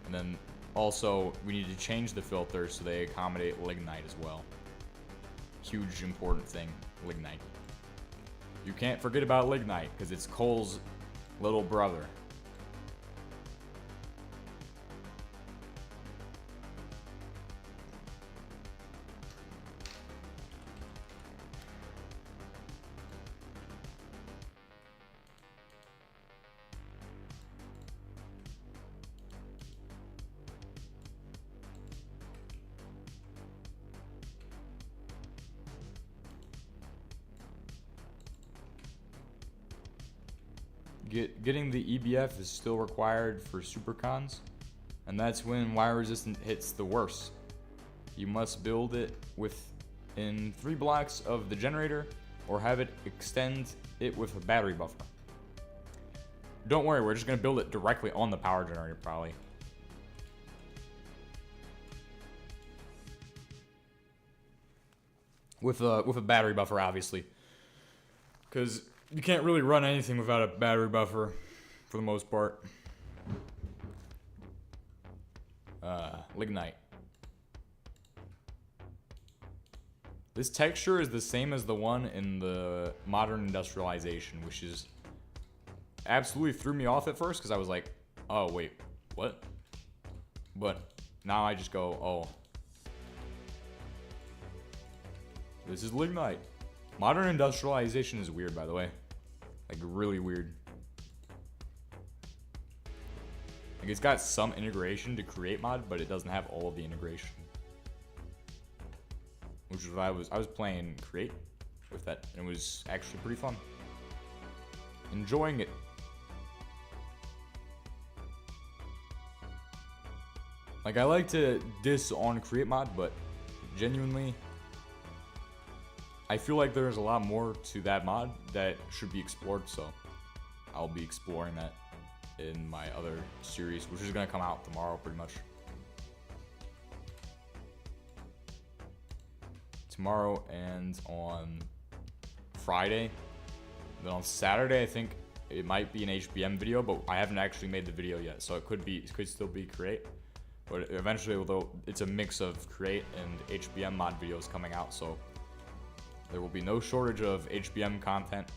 And then also, we need to change the filter so they accommodate lignite as well. Huge important thing, lignite. You can't forget about lignite, because it's coal's little brother. Getting the EBF is still required for supercons. And that's when wire resistant hits the worst. You must build it within 3 blocks of the generator, or have it extend it with a battery buffer. Don't worry, we're just gonna build it directly on the power generator probably. With a battery buffer, obviously. Because you can't really run anything without a battery buffer, for the most part. Lignite. This texture is the same as the one in the modern industrialization, which is absolutely threw me off at first because I was like, oh wait, what? But now I just go, oh, this is lignite. Modern industrialization is weird, by the way. Like, really weird. Like, it's got some integration to create mod, but it doesn't have all of the integration. Which is what I was playing create with that, and it was actually pretty fun. Enjoying it. Like, I like to diss on create mod, but genuinely, I feel like there's a lot more to that mod that should be explored, so I'll be exploring that in my other series, which is gonna come out tomorrow pretty much. Tomorrow and on Friday. Then on Saturday, I think it might be an HBM video, but I haven't actually made the video yet, so it could still be create. But eventually, although it's a mix of create and HBM mod videos coming out, so there will be no shortage of HBM content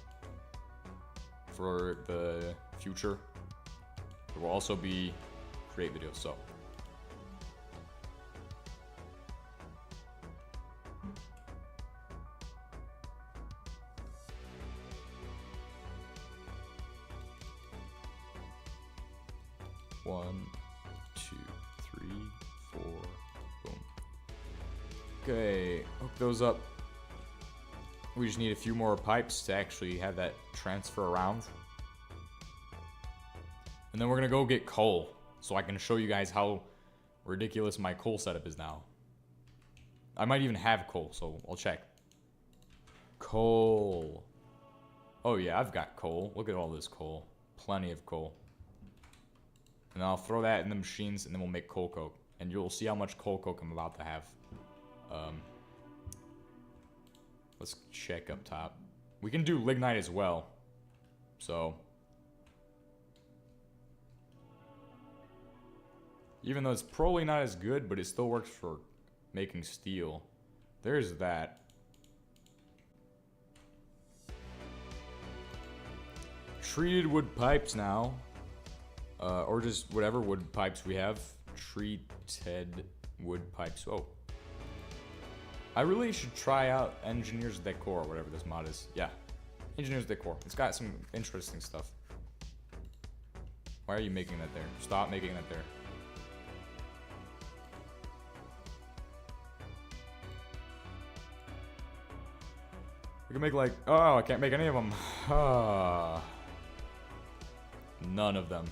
for the future. There will also be create videos, so. One, two, three, four, boom. Okay, hook those up. We just need a few more pipes to actually have that transfer around. And then we're gonna go get coal, so I can show you guys how ridiculous my coal setup is now. I might even have coal, so I'll check. Coal. Oh yeah, I've got coal. Look at all this coal. Plenty of coal. And then I'll throw that in the machines, and then we'll make coal coke. And you'll see how much coal coke I'm about to have. Let's check up top. We can do lignite as well. So, even though it's probably not as good, but it still works for making steel. There's that. Treated wood pipes now. Or just whatever wood pipes we have. Treated wood pipes. Oh. I really should try out Engineer's Decor, or whatever this mod is. Yeah. Engineer's Decor. It's got some interesting stuff. Why are you making that there? Stop making that there. We can make like... Oh, I can't make any of them. None of them.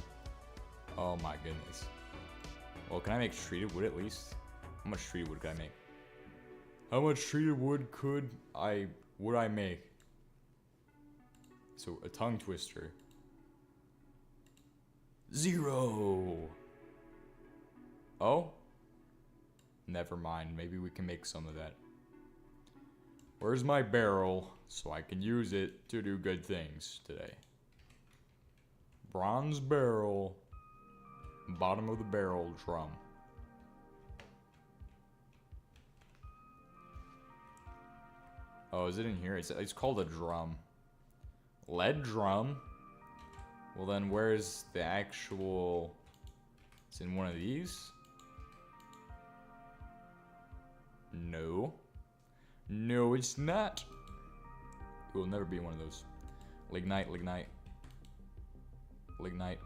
Oh my goodness. Well, can I make treated wood at least? How much treated wood can I make? How much treated wood would I make? So, a tongue twister. 0. Oh? Never mind. Maybe we can make some of that. Where's my barrel so I can use it to do good things today? Bronze barrel. Bottom of the barrel drum. Oh, is it in here? It's called a drum. Lead drum? Well then, where's the actual... It's in one of these? No. No, it's not. It will never be one of those. Lignite, lignite. Lignite.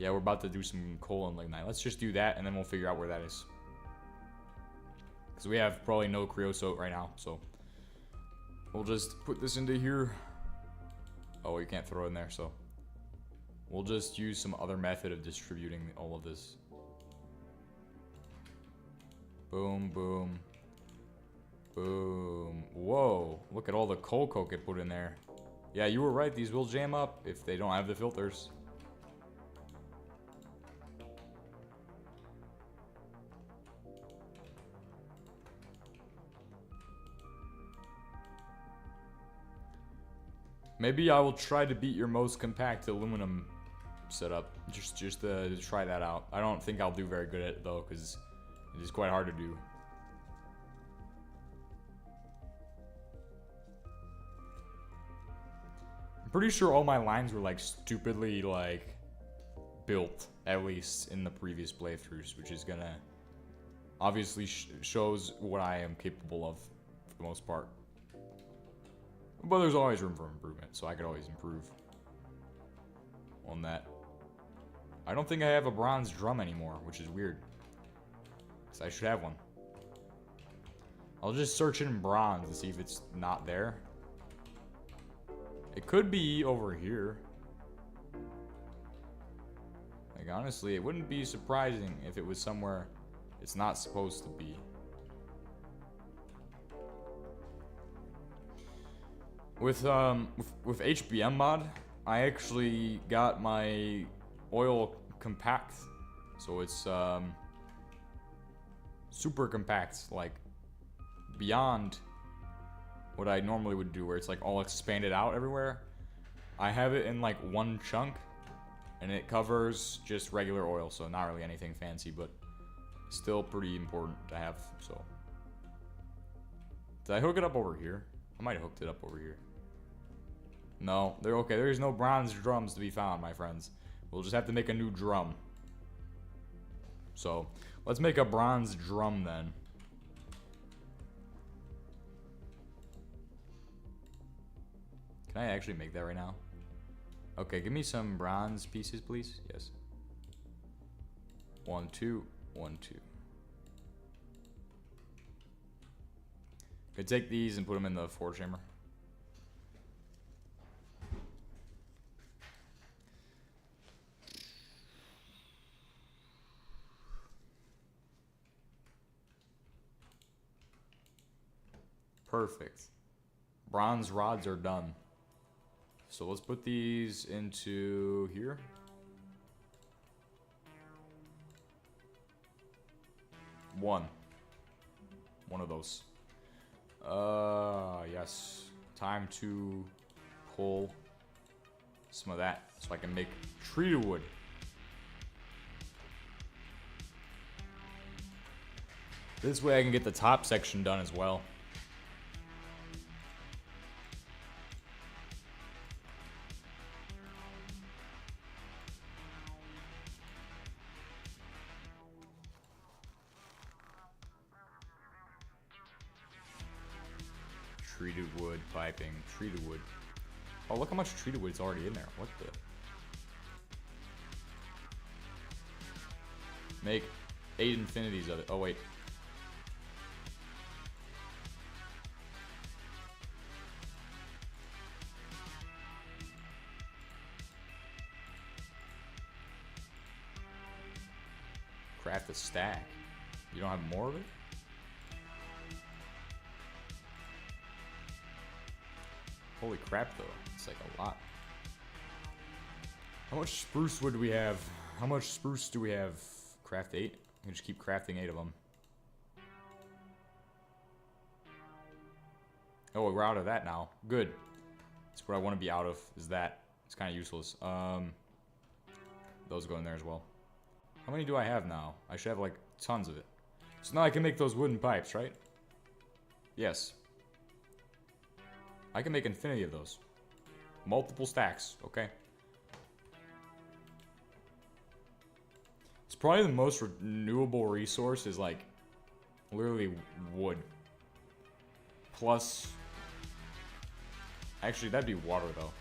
Yeah, we're about to do some coal and lignite. Let's just do that, and then we'll figure out where that is. Because we have probably no creosote right now, so... We'll just put this into here. Oh, you can't throw it in there, so... We'll just use some other method of distributing all of this. Boom, boom. Boom. Whoa, look at all the coal coke it put in there. Yeah, you were right, these will jam up if they don't have the filters. Maybe I will try to beat your most compact aluminum setup. Just to try that out. I don't think I'll do very good at it though, because it is quite hard to do. I'm pretty sure all my lines were like stupidly like built, at least in the previous playthroughs, which is gonna obviously shows what I am capable of for the most part. But there's always room for improvement, so I could always improve on that. I don't think I have a bronze drum anymore, which is weird. Because I should have one. I'll just search in bronze and see if it's not there. It could be over here. Like, honestly, it wouldn't be surprising if it was somewhere it's not supposed to be. With HBM mod, I actually got my oil compact, so it's super compact, like beyond what I normally would do, where it's like all expanded out everywhere. I have it in like one chunk, and it covers just regular oil, so not really anything fancy, but still pretty important to have. So, did I hook it up over here? I might have hooked it up over here. No, they're okay. There's no bronze drums to be found, my friends. We'll just have to make a new drum. So, let's make a bronze drum then. Can I actually make that right now? Okay, give me some bronze pieces, please. Yes. 1, 2, 1, 2. Could take these and put them in the forge chamber. Perfect. Bronze rods are done. So let's put these into here. One of those. Yes. Time to pull some of that so I can make treated wood. This way I can get the top section done as well. Treated wood, piping, treated wood. Oh, look how much treated wood is already in there. What the? Make 8 infinities of it. Oh, wait. Craft a stack. You don't have more of it? Holy crap, though. It's like a lot. How much spruce wood do we have? How much spruce do we have? Craft 8? You can just keep crafting 8 of them. Oh, we're out of that now. Good. That's what I want to be out of, is that. It's kind of useless. Those go in there as well. How many do I have now? I should have, like, tons of it. So now I can make those wooden pipes, right? Yes. I can make infinity of those. Multiple stacks, okay? It's probably the most renewable resource is like literally wood. Plus, actually that'd be water though.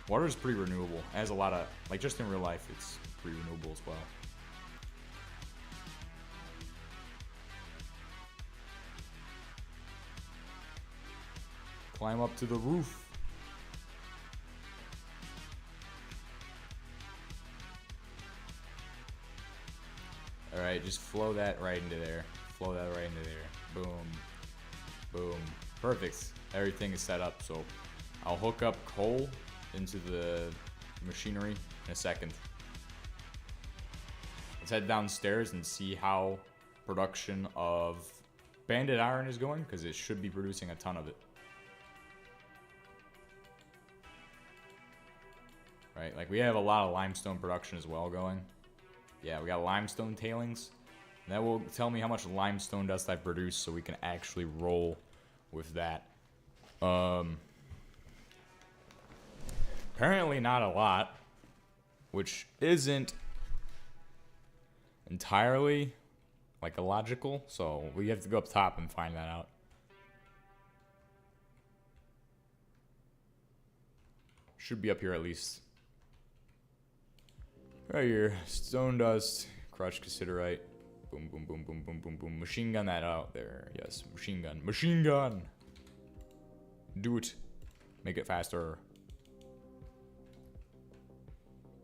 Water is pretty renewable. It has a lot of, like just in real life, it's pretty renewable as well. Climb up to the roof. right, just flow that right into there. Flow that right into there. Boom. Boom. Perfect. Everything is set up, so I'll hook up coal into the machinery in a second. Let's head downstairs and see how production of banded iron is going, because it should be producing a ton of it. Right, like we have a lot of limestone production as well going. Yeah, we got limestone tailings. And that will tell me how much limestone dust I produce so we can actually roll with that. Apparently not a lot, which isn't entirely like illogical, so we have to go up top and find that out. Should be up here at least. Right here, stone dust, crushed cassiterite. Boom, boom, boom, boom, boom, boom, boom. Machine gun that out there. Yes, machine gun. Machine gun! Do it. Make it faster.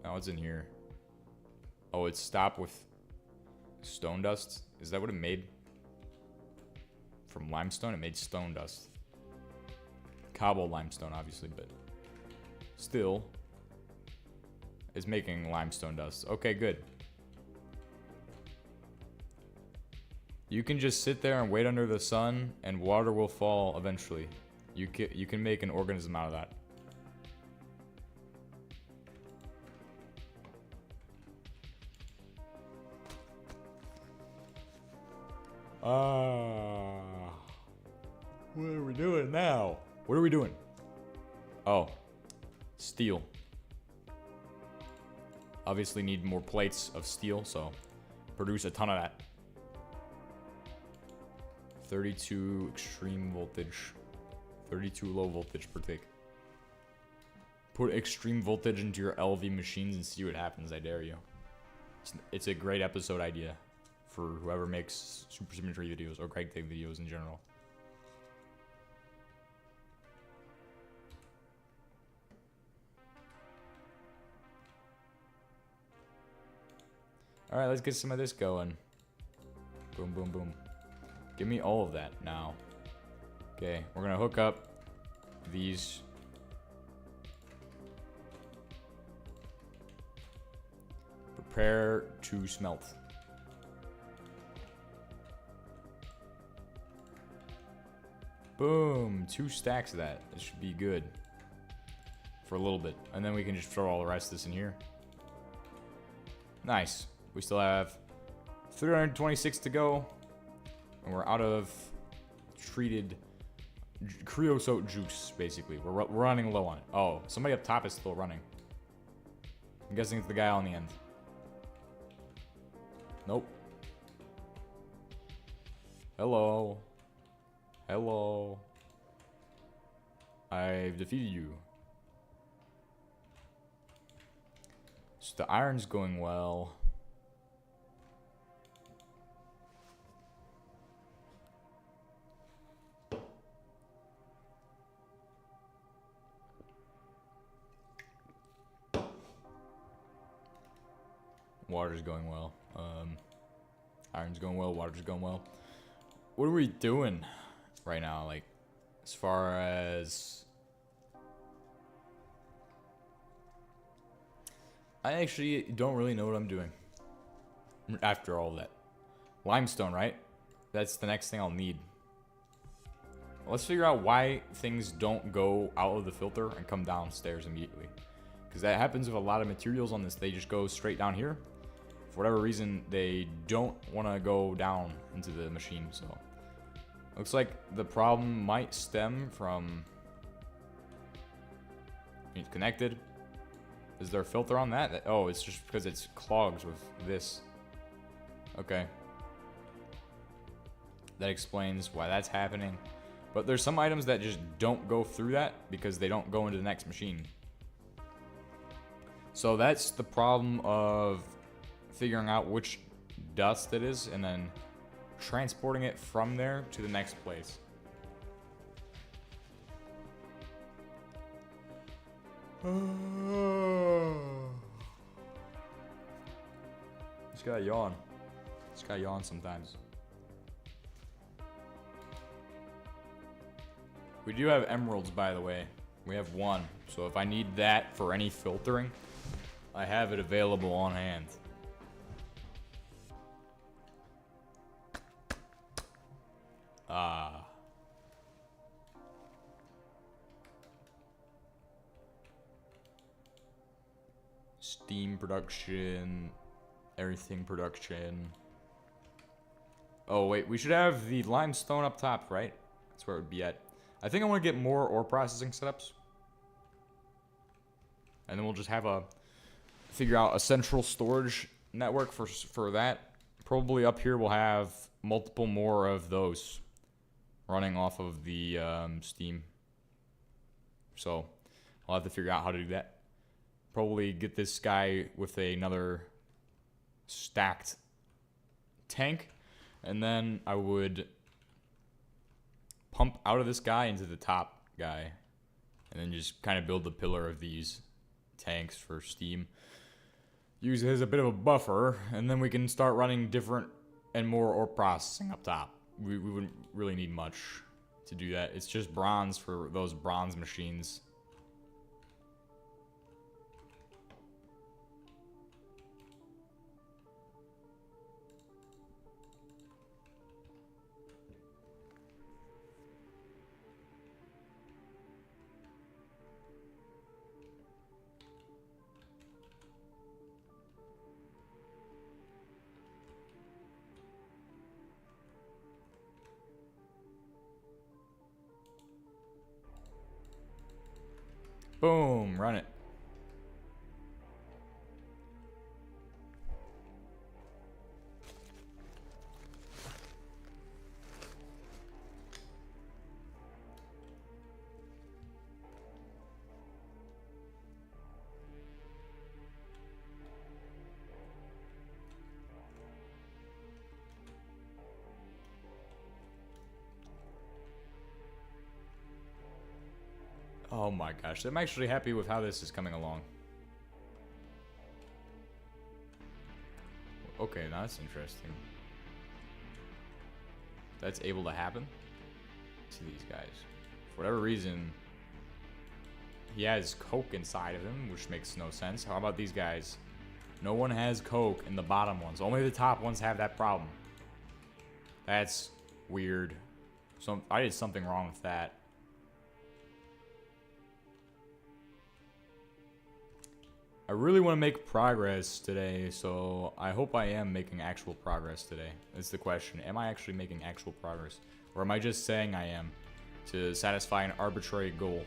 Now what's in here? Oh, it's stopped with stone dust? Is that what it made? From limestone? It made stone dust. Cobble limestone, obviously, but still. It's making limestone dust. Okay, good. You can just sit there and wait under the sun, and water will fall eventually. You can make an organism out of that. What are we doing now? What are we doing? Oh, steel. Obviously need more plates of steel, so produce a ton of that. 32 extreme voltage. 32 low voltage per tick. Put extreme voltage into your LV machines and see what happens, I dare you. It's a great episode idea for whoever makes Supersymmetry videos or Gregtech videos in general. Alright, let's get some of this going. Boom, boom, boom. Give me all of that now. Okay, we're gonna hook up these. Prepare to smelt. Boom, 2 stacks of that. This should be good for a little bit. And then we can just throw all the rest of this in here. Nice. We still have 326 to go. And we're out of treated creosote juice, basically. We're running low on it. Oh, somebody up top is still running. I'm guessing it's the guy on the end. Nope. Hello. Hello. I've defeated you. So the iron's going well. Water's going well. Iron's going well. Water's going well. What are we doing right now? Like, as far as... I actually don't really know what I'm doing after all that. Limestone, right? That's the next thing I'll need. Let's figure out why things don't go out of the filter and come downstairs immediately. Because that happens with a lot of materials on this. They just go straight down here. For whatever reason, they don't want to go down into the machine. So, looks like the problem might stem from... It's connected. Is there a filter on that? Oh, it's just because it's clogged with this. Okay. That explains why that's happening. But there's some items that just don't go through that because they don't go into the next machine. So that's the problem of figuring out which dust it is and then transporting it from there to the next place. Just gotta yawn. Just Guy yawns sometimes. We do have emeralds, by the way. We have one. So if I need that for any filtering, I have it available on hand. Steam production, everything production. Oh wait, we should have the limestone up top, right? That's where it would be at. I think I want to get more ore processing setups. And then we'll just have figure out a central storage network for that. Probably up here we'll have multiple more of those running off of the Steam. So I'll have to figure out how to do that. Probably get this guy with another stacked tank, and then I would pump out of this guy into the top guy, and then just kind of build the pillar of these tanks for Steam. Use it as a bit of a buffer, and then we can start running different and more ore processing up top. We wouldn't really need much to do that. It's just bronze for those bronze machines. Boom, run it. Oh my gosh, I'm actually happy with how this is coming along. Okay, now that's interesting. That's able to happen to these guys. For whatever reason, he has coke inside of him, which makes no sense. How about these guys? No one has coke in the bottom ones. Only the top ones have that problem. That's weird. So I did something wrong with that. I really want to make progress today, so I hope I am making actual progress today. That's the question. Am I actually making actual progress? Or am I just saying I am to satisfy an arbitrary goal?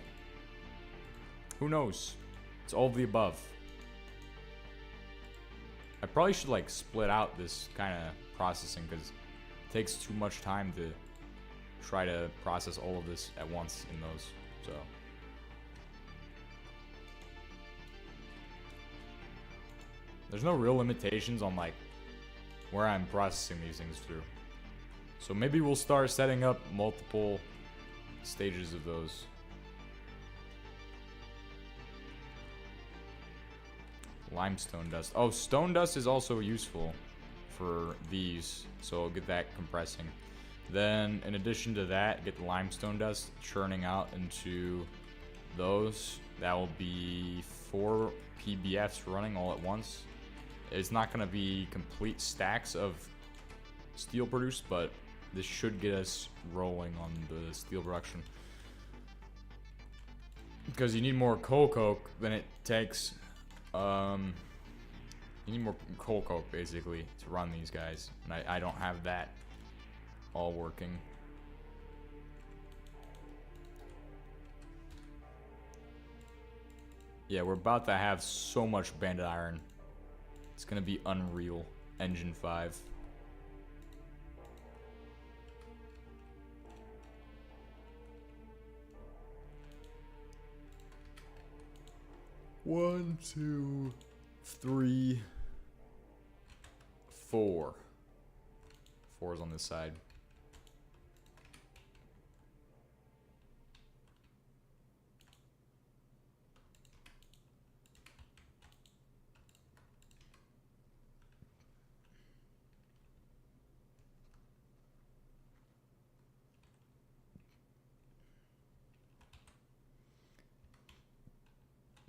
Who knows? It's all of the above. I probably should like split out this kind of processing because it takes too much time to try to process all of this at once in those, so... There's no real limitations on like where I'm processing these things through. So maybe we'll start setting up multiple stages of those. Limestone dust. Oh, stone dust is also useful for these. So I'll get that compressing. Then in addition to that, get the limestone dust churning out into those. That will be 4 PBFs running all at once. It's not going to be complete stacks of steel produced, but this should get us rolling on the steel production. Because you need more coal coke than it takes. You need more coal coke, basically, to run these guys. And I don't have that all working. Yeah, we're about to have so much banded iron. It's gonna be unreal. Engine 5. One, two, three, 4. 4 is on this side.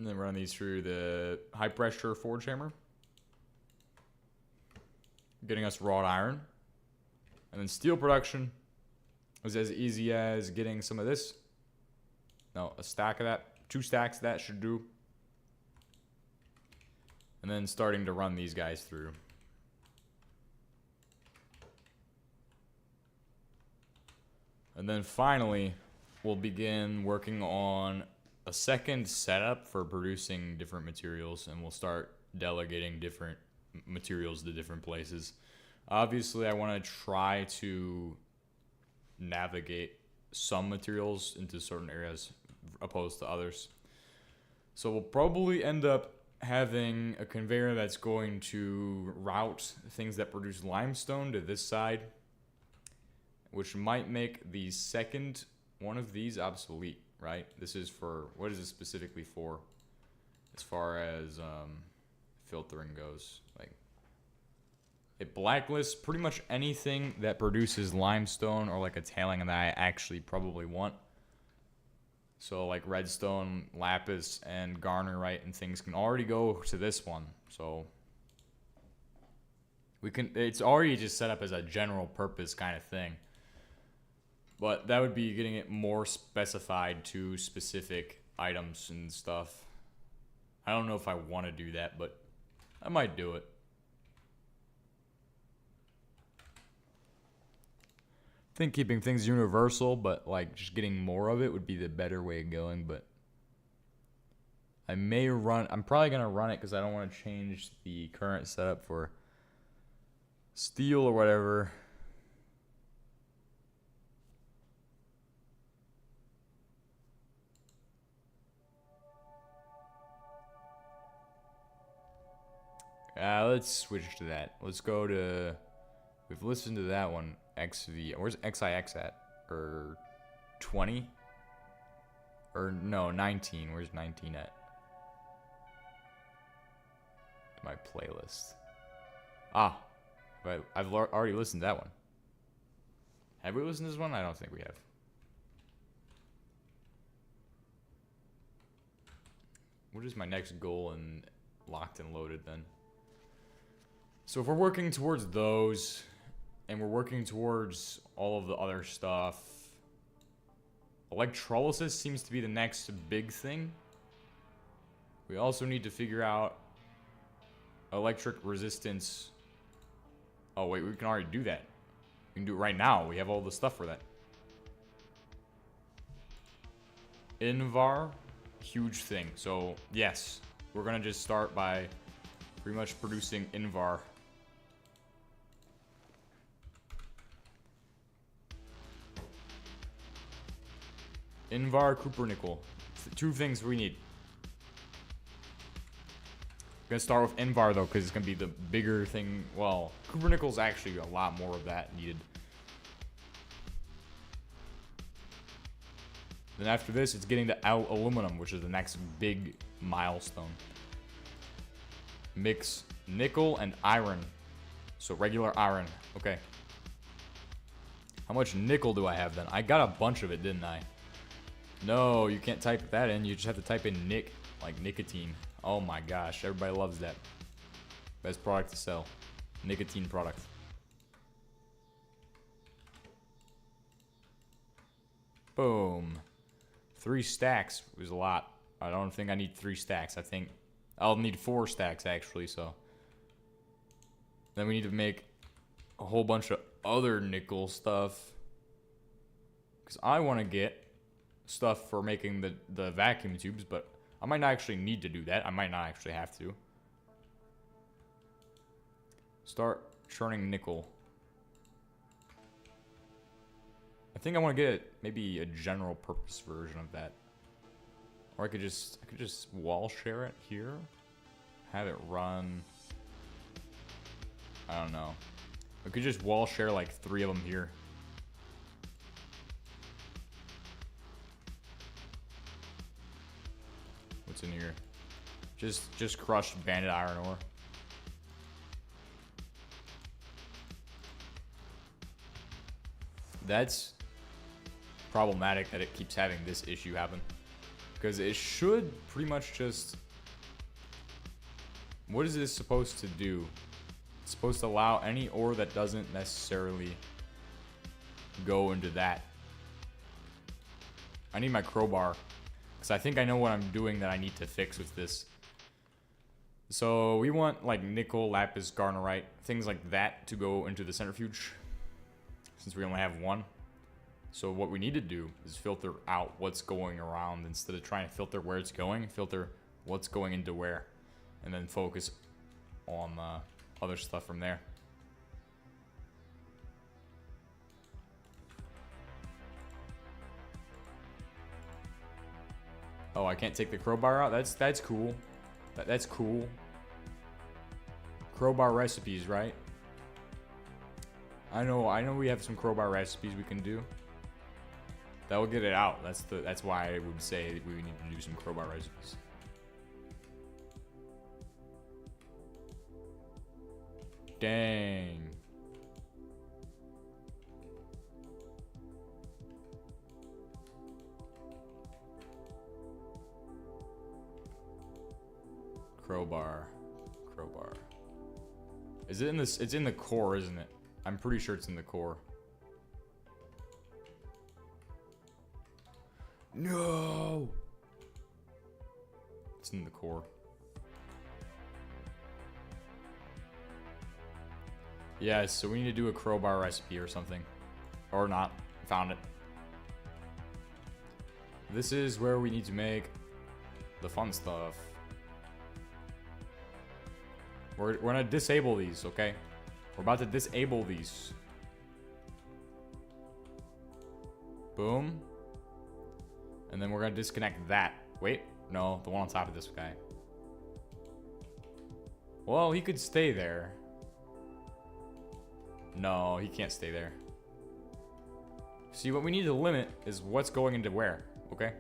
And then run these through the high pressure forge hammer, getting us wrought iron. And then steel production was as easy as getting some of this. No, a stack of that. 2 stacks of that should do. And then starting to run these guys through. And then finally, we'll begin working on a second setup for producing different materials, and we'll start delegating different materials to different places. Obviously, I want to try to navigate some materials into certain areas opposed to others. So we'll probably end up having a conveyor that's going to route things that produce limestone to this side, which might make the second one of these obsolete, right? This is for, what is this specifically for? As far as filtering goes, like, it blacklists pretty much anything that produces limestone or like a tailing that I actually probably want. So like redstone, lapis, and garnerite and things can already go to this one. So we can, it's already just set up as a general purpose kind of thing. But that would be getting it more specified to specific items and stuff. I don't know if I want to do that, but I might do it. I think keeping things universal, but like just getting more of it would be the better way of going. But I may run, I'm probably going to run it because I don't want to change the current setup for steel or whatever. Let's switch to that. Let's go to, we've listened to that one, XV. Where's XIX at? Or 20? Or no, 19. Where's 19 at? My playlist. Ah, I've already listened to that one. Have we listened to this one? I don't think we have. What is my next goal in locked and loaded then? So if we're working towards those, and we're working towards all of the other stuff, electrolysis seems to be the next big thing. We also need to figure out electric resistance. Oh wait, we can already do that. We can do it right now. We have all the stuff for that. Invar, huge thing. So yes, we're gonna just start by pretty much producing Invar. Invar, Cupernickel. It's the 2 things we need. Gonna start with Invar though, because it's gonna be the bigger thing. Well, Cupernickel's actually a lot more of that needed. Then after this, it's getting to aluminum, which is the next big milestone. Mix nickel and iron. So regular iron. Okay. How much nickel do I have then? I got a bunch of it, didn't I? No, you can't type that in. You just have to type in Nick, like nicotine. Oh my gosh, everybody loves that. Best product to sell. Nicotine product. Boom. 3 stacks was a lot. I don't think I need 3 stacks. I think I'll need 4 stacks actually, so. Then we need to make a whole bunch of other nickel stuff. Because I want to get stuff for making the vacuum tubes, but I might not actually need to do that. I might not actually have to. Start churning nickel. I think I want to get maybe a general purpose version of that. Or I could just wall share it here. Have it run. I don't know. I could just wall share like 3 of them here. What's in here? Just crushed banded iron ore. That's problematic that it keeps having this issue happen. Because it should pretty much just... What is this supposed to do? It's supposed to allow any ore that doesn't necessarily go into that. I need my crowbar. Because I think I know what I'm doing that I need to fix with this. So we want like nickel, lapis, garnerite, things like that to go into the centrifuge. Since we only have one. So what we need to do is filter out what's going around instead of trying to filter where it's going. Filter what's going into where. And then focus on other stuff from there. Oh, I can't take the crowbar out? That's cool. That's cool. Crowbar recipes, right? I know we have some crowbar recipes we can do. That will get it out. That's why I would say we need to do some crowbar recipes. Dang. Crowbar. Is it in this? It's in the core, isn't it? I'm pretty sure it's in the core. No! It's in the core. Yeah, so we need to do a crowbar recipe or something. Or not. Found it. This is where we need to make the fun stuff. We're gonna disable these, okay? We're about to disable these. Boom. And then we're gonna disconnect that. Wait, no, the one on top of this guy. Well, he could stay there. No, he can't stay there. See, what we need to limit is what's going into where, okay?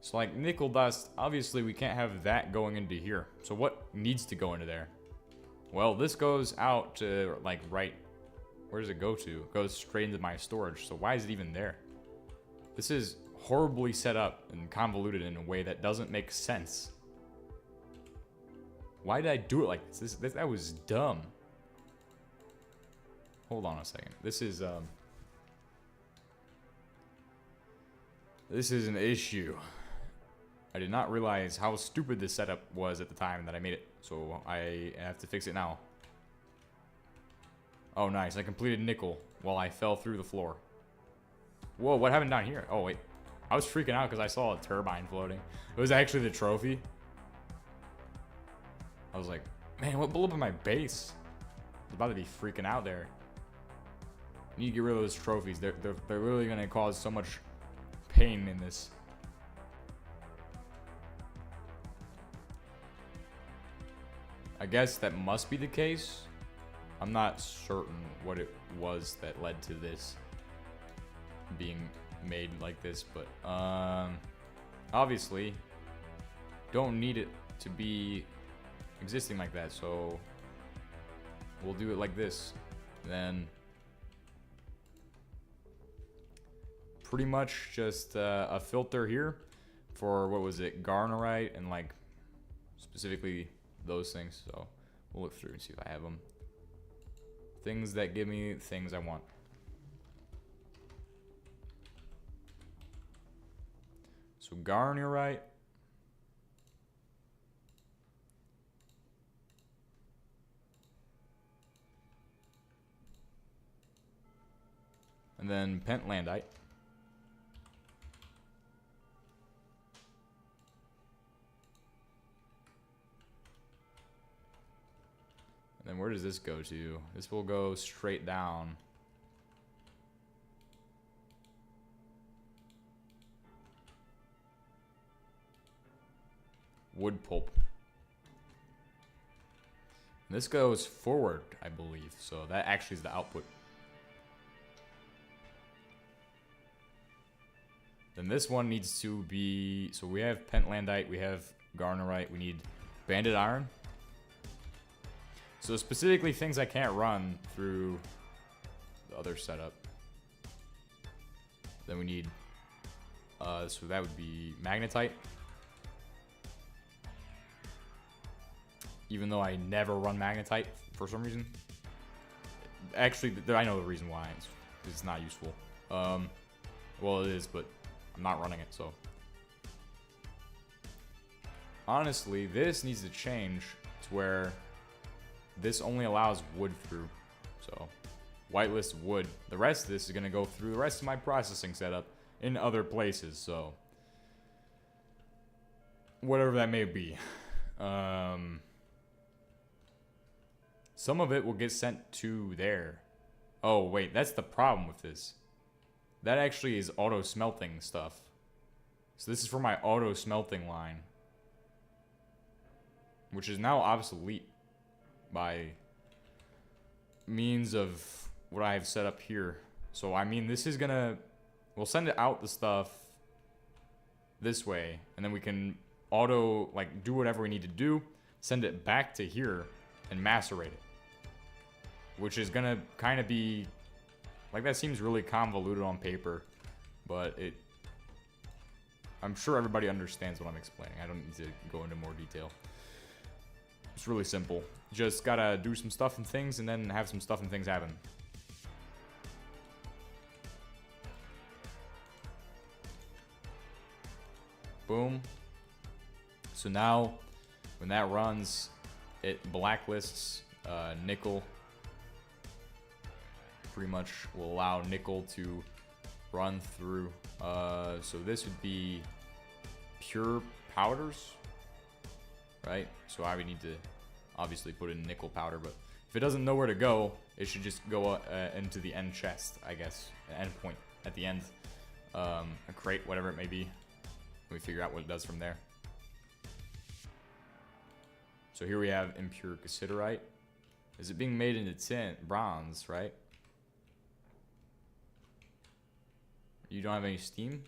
So like nickel dust, obviously we can't have that going into here. So what needs to go into there? Well, this goes out to like right, where does it go to? It goes straight into my storage. So why is it even there? This is horribly set up and convoluted in a way that doesn't make sense. Why did I do it like this? That was dumb. Hold on a second. This is an issue. I did not realize how stupid this setup was at the time that I made it. So I have to fix it now. Oh, nice. I completed nickel while I fell through the floor. Whoa, what happened down here? Oh, wait. I was freaking out because I saw a turbine floating. It was actually the trophy. I was like, man, what blew up in my base? I was about to be freaking out there. I need to get rid of those trophies. They're really going to cause so much pain in this. I guess that must be the case. I'm not certain what it was that led to this being made like this, but obviously don't need it to be existing like that, so we'll do it like this. Then pretty much just a filter here for, what was it, garnerite and like specifically those things. So we'll look through and see if I have them. Things that give me things I want. So garnerite. And then pentlandite. And then where does this go to? This will go straight down. Wood pulp. And this goes forward, I believe. So that actually is the output. Then this one needs to be, so we have pentlandite, we have garnerite, we need banded iron. So specifically things I can't run through the other setup. Then we need So that would be magnetite. Even though I never run magnetite for some reason. Actually, I know the reason why. It's not useful. Well, it is, but I'm not running it, so. Honestly, this needs to change to where this only allows wood through. So, whitelist wood. The rest of this is going to go through the rest of my processing setup in other places, so. Whatever that may be. Some of it will get sent to there. Oh, wait, that's the problem with this. That actually is auto smelting stuff. So this is for my auto smelting line. Which is now obsolete by means of what I have set up here. So, I mean, this is gonna... We'll send it out the stuff this way. And then we can auto, like, do whatever we need to do. Send it back to here and macerate it. Which is gonna kind of be... Like, that seems really convoluted on paper. But it... I'm sure everybody understands what I'm explaining. I don't need to go into more detail. It's really simple. Just gotta do some stuff and things and then have some stuff and things happen. Boom. So now, when that runs, it blacklists nickel. Pretty much will allow nickel to run through. So this would be pure powders, right? So I would need to obviously put in nickel powder, but if it doesn't know where to go, it should just go into the end chest, I guess, an end point at the end, a crate, whatever it may be. Let me figure out what it does from there. So here we have impure cassiterite. Is it being made into tin, bronze, right? You don't have any steam?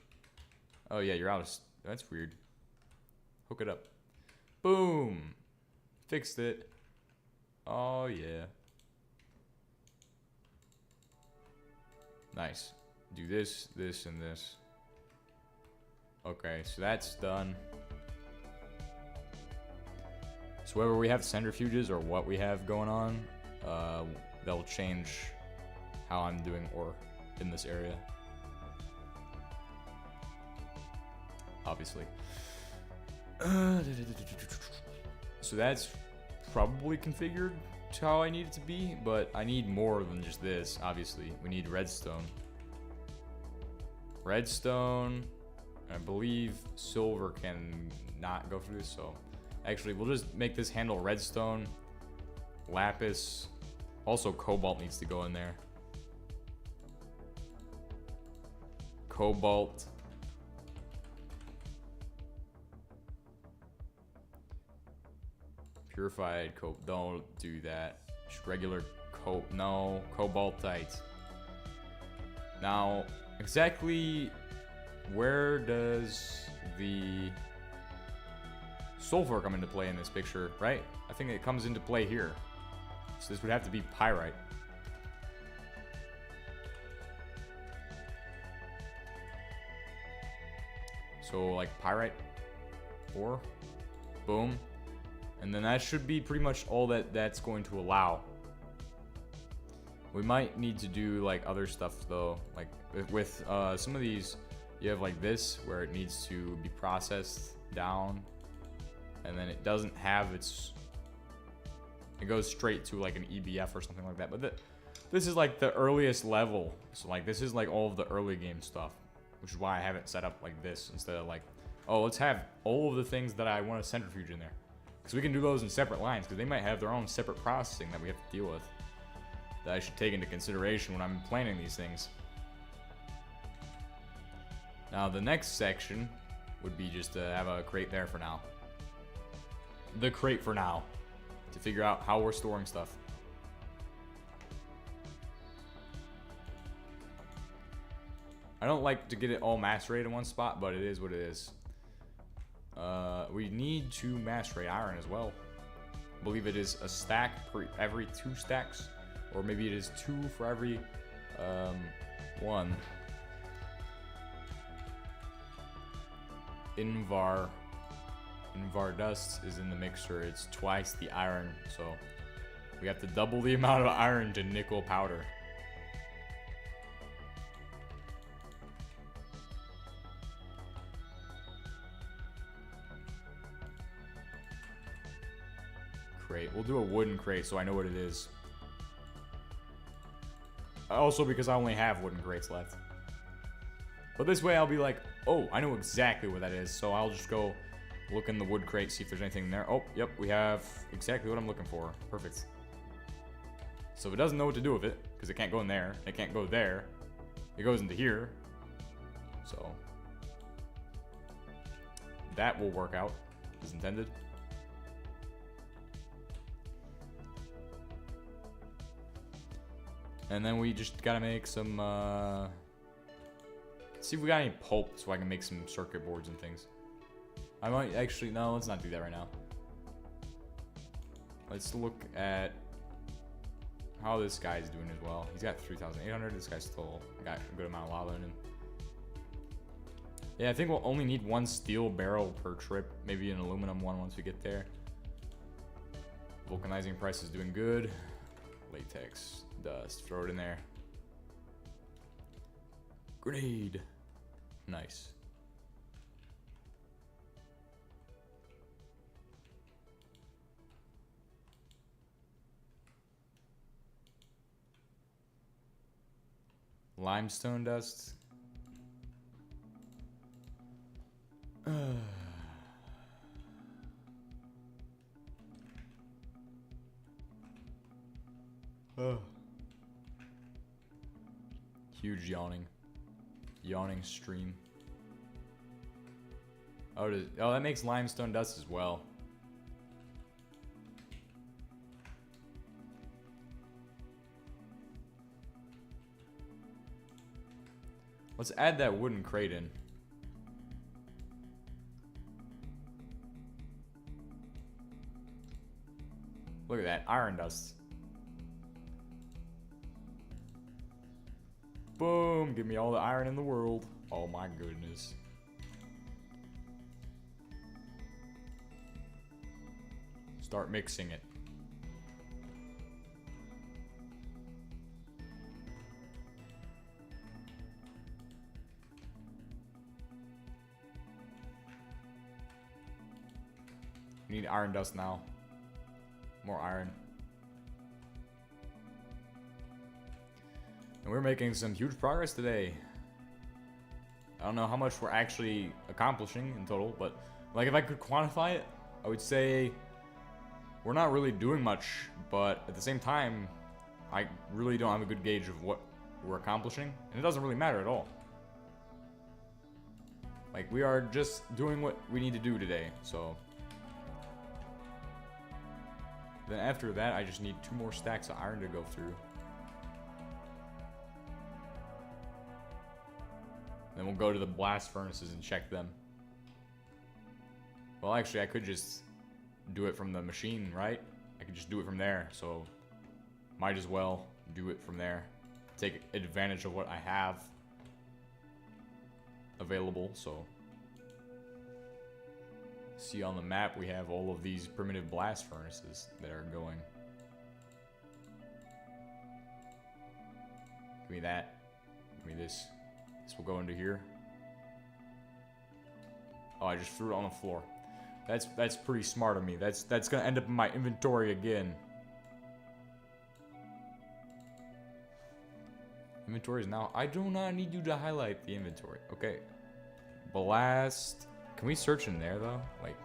Oh yeah, you're out of... That's weird. Hook it up. Boom! Fixed it. Oh yeah. Nice. Do this, this, and this. Okay, so that's done. So whether we have centrifuges or what we have going on, they'll change how I'm doing ore in this area. Obviously. So that's probably configured to how I need it to be, but I need more than just this, obviously. We need redstone. Redstone, I believe silver can not go through this, so actually we'll just make this handle redstone, lapis, also cobalt needs to go in there. Cobalt. Purified cobalt. Don't do that. Just regular no, cobaltite. Now, exactly where does the sulfur come into play in this picture, right? I think it comes into play here. So this would have to be pyrite. So like pyrite ore, boom. And then that should be pretty much all that's going to allow. We might need to do like other stuff though. Like with some of these, you have like this where it needs to be processed down. And then it doesn't have its... It goes straight to like an EBF or something like that. But this is like the earliest level. So like this is like all of the early game stuff. Which is why I have it set up like this instead of like, oh, let's have all of the things that I want to centrifuge in there. Because we can do those in separate lines, because they might have their own separate processing that we have to deal with. That I should take into consideration when I'm planning these things. Now the next section would be just to have a crate there for now. The crate for now. To figure out how we're storing stuff. I don't like to get it all macerated in one spot, but it is what it is. We need to macerate iron as well. I believe it is a stack per every 2 stacks, or maybe it is 2 for every 1. Invar dust is in the mixture. It's twice the iron, so we have to double the amount of iron to nickel powder. Crate. We'll do a wooden crate so I know what it is. Also because I only have wooden crates left. But this way I'll be like, oh, I know exactly what that is. So I'll just go look in the wood crate, see if there's anything there. Oh, yep, we have exactly what I'm looking for. Perfect. So if it doesn't know what to do with it, because it can't go in there, it can't go there, it goes into here. So that will work out as intended. And then we just gotta make some, see if we got any pulp so I can make some circuit boards and things. I might actually, no, let's not do that right now. Let's look at how this guy's doing as well. He's got 3,800, this guy's still got a good amount of lava in him. Yeah, I think we'll only need one steel barrel per trip, maybe an aluminum one once we get there. Vulcanizing price is doing good. Latex, dust, throw it in there. Grenade. Nice. Limestone dust. Huge yawning. Yawning stream. Oh, that makes limestone dust as well. Let's add that wooden crate in. Look at that, iron dust. Boom, give me all the iron in the world. Oh my goodness. Start mixing it. We need iron dust now. More iron. And we're making some huge progress today. I don't know how much we're actually accomplishing in total, but like if I could quantify it, I would say we're not really doing much, but at the same time, I really don't have a good gauge of what we're accomplishing, and it doesn't really matter at all. Like, we are just doing what we need to do today, so. Then after that, I just need 2 more stacks of iron to go through. Then we'll go to the blast furnaces and check them. Well, actually, I could just do it from the machine, right? I could just do it from there, so might as well do it from there. Take advantage of what I have available, so. See on the map, we have all of these primitive blast furnaces that are going. Give me that. Give me this. This will go into here. Oh, I just threw it on the floor. That's pretty smart of me. That's gonna end up in my inventory again. Inventory is now. I do not need you to highlight the inventory. Okay. Blast. Can we search in there though? Like.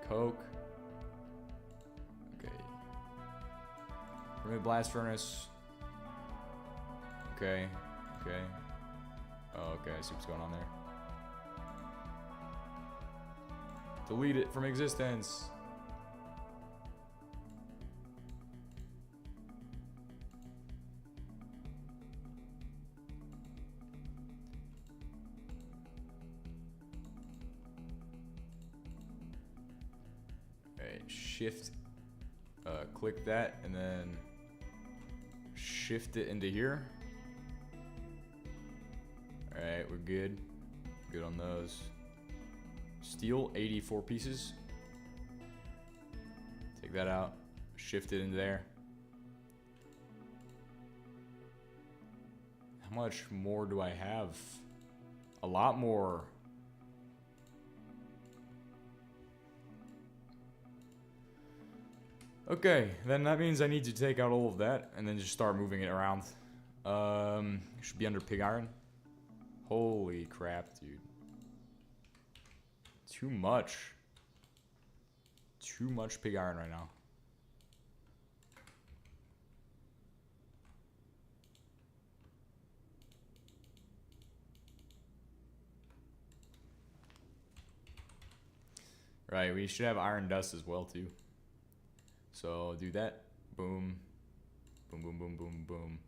Coke. Okay. Remove blast furnace. Okay. Okay. Oh, okay. I see what's going on there. Delete it from existence. Shift Click that and then shift it into here. Alright, we're good. Good on those. Steel, 84 pieces. Take that out. Shift it into there. How much more do I have? A lot more. Okay, then that means I need to take out all of that and then just start moving it around. Should be under pig iron. Holy crap, dude. Too much. Too much pig iron right now. Right, we should have iron dust as well too. So do that. Boom. Boom, boom, boom, boom, boom.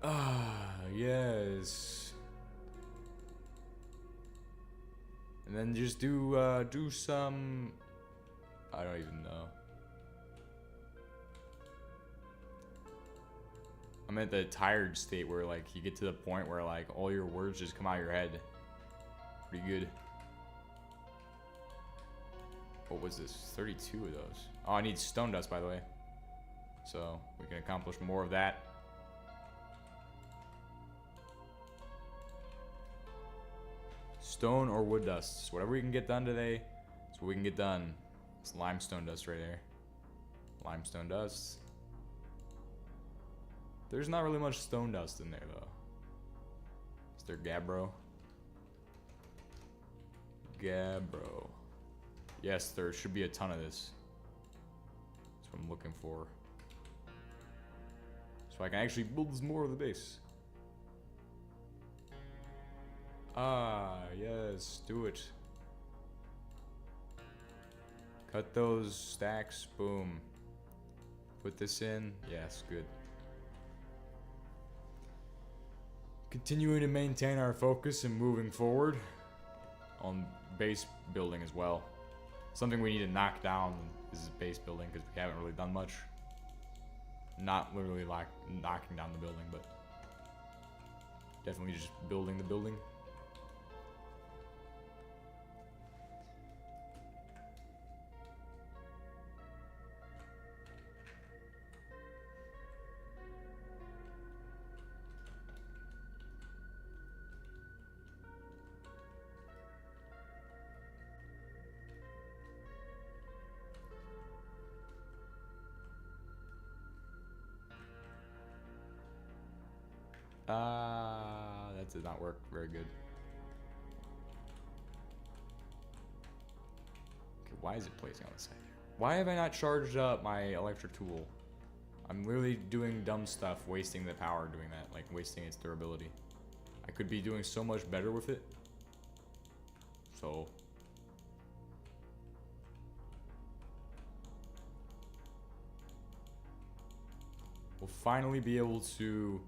Ah, yes. And then just do some, I don't even know. I'm at the tired state where like you get to the point where like all your words just come out of your head. Pretty good. What was this? 32 of those. Oh, I need stone dust, by the way. So we can accomplish more of that. Stone or wood dust. So whatever we can get done today, that's what we can get done. It's limestone dust right there. Limestone dust. There's not really much stone dust in there, though. Is there gabbro? Gabbro. Yes, there should be a ton of this. That's what I'm looking for. So I can actually build more of the base. Ah, yes, do it. Cut those stacks, boom. Put this in, yes, good. Continuing to maintain our focus and moving forward on base building as well. Something we need to knock down is base building because we haven't really done much. Not literally like knocking down the building, but definitely just building the building. That did not work very good. Okay, why is it placing on the side here? Why have I not charged up my electric tool? I'm literally doing dumb stuff, wasting the power doing that, like wasting its durability. I could be doing so much better with it. So we'll finally be able to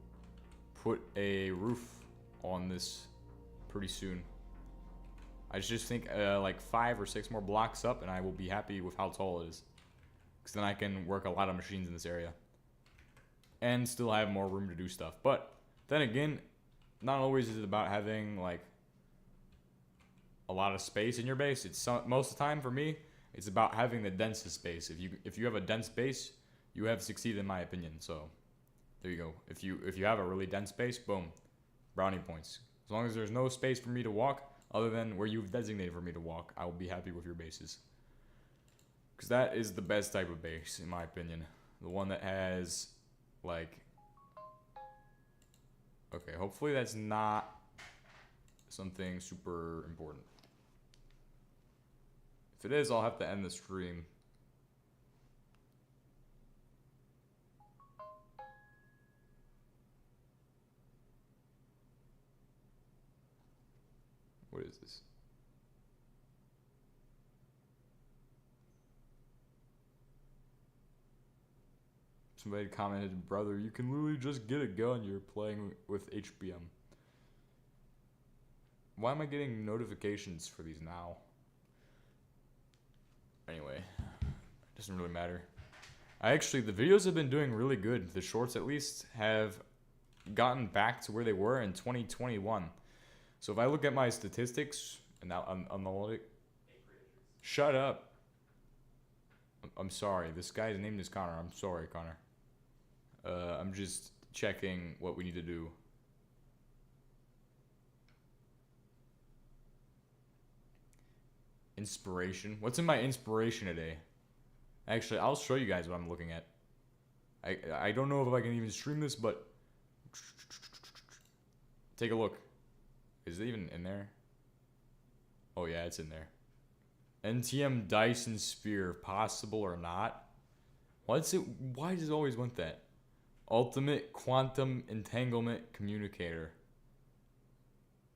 put a roof on this pretty soon. I just think like 5 or 6 more blocks up and I will be happy with how tall it is. Because then I can work a lot of machines in this area. And still have more room to do stuff. But then again, not always is it about having like a lot of space in your base. It's most of the time for me, it's about having the densest space. If you have a dense base, you have succeeded in my opinion. So there you go. If you have a really dense space, boom, brownie points. As long as there's no space for me to walk other than where you've designated for me to walk, I will be happy with your bases. Because that is the best type of base, in my opinion. The one that has, like... Okay, hopefully that's not something super important. If it is, I'll have to end the stream. What is this? Somebody commented, brother, you can literally just get a gun. You're playing with HBM. Why am I getting notifications for these now? Anyway, doesn't really matter. The videos have been doing really good. The shorts, at least, have gotten back to where they were in 2021. So if I look at my statistics and now on the logic, shut up. I'm sorry. This guy's name is Connor. I'm sorry, Connor. I'm just checking what we need to do. Inspiration. What's in my inspiration today? Actually, I'll show you guys what I'm looking at. I don't know if I can even stream this, but take a look. Is it even in there? Oh yeah, it's in there. NTM Dyson Sphere, possible or not? What's it? Why does it always want that? Ultimate Quantum Entanglement Communicator.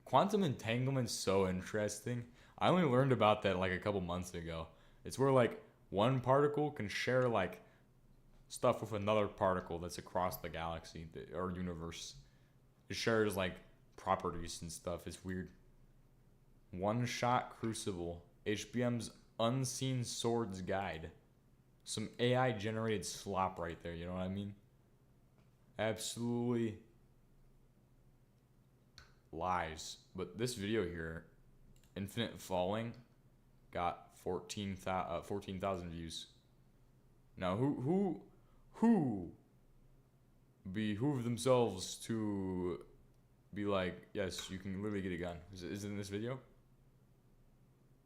Quantum entanglement's so interesting. I only learned about that like a couple months ago. It's where like one particle can share like stuff with another particle that's across the galaxy or universe. It shares like properties and stuff. It's weird. One Shot Crucible. HBM's Unseen Swords Guide. Some AI generated slop right there, you know what I mean? Absolutely lies. But this video here, Infinite Falling, got 14,000 views. Now who behoove themselves to be like, yes, you can literally get a gun. Is it in this video?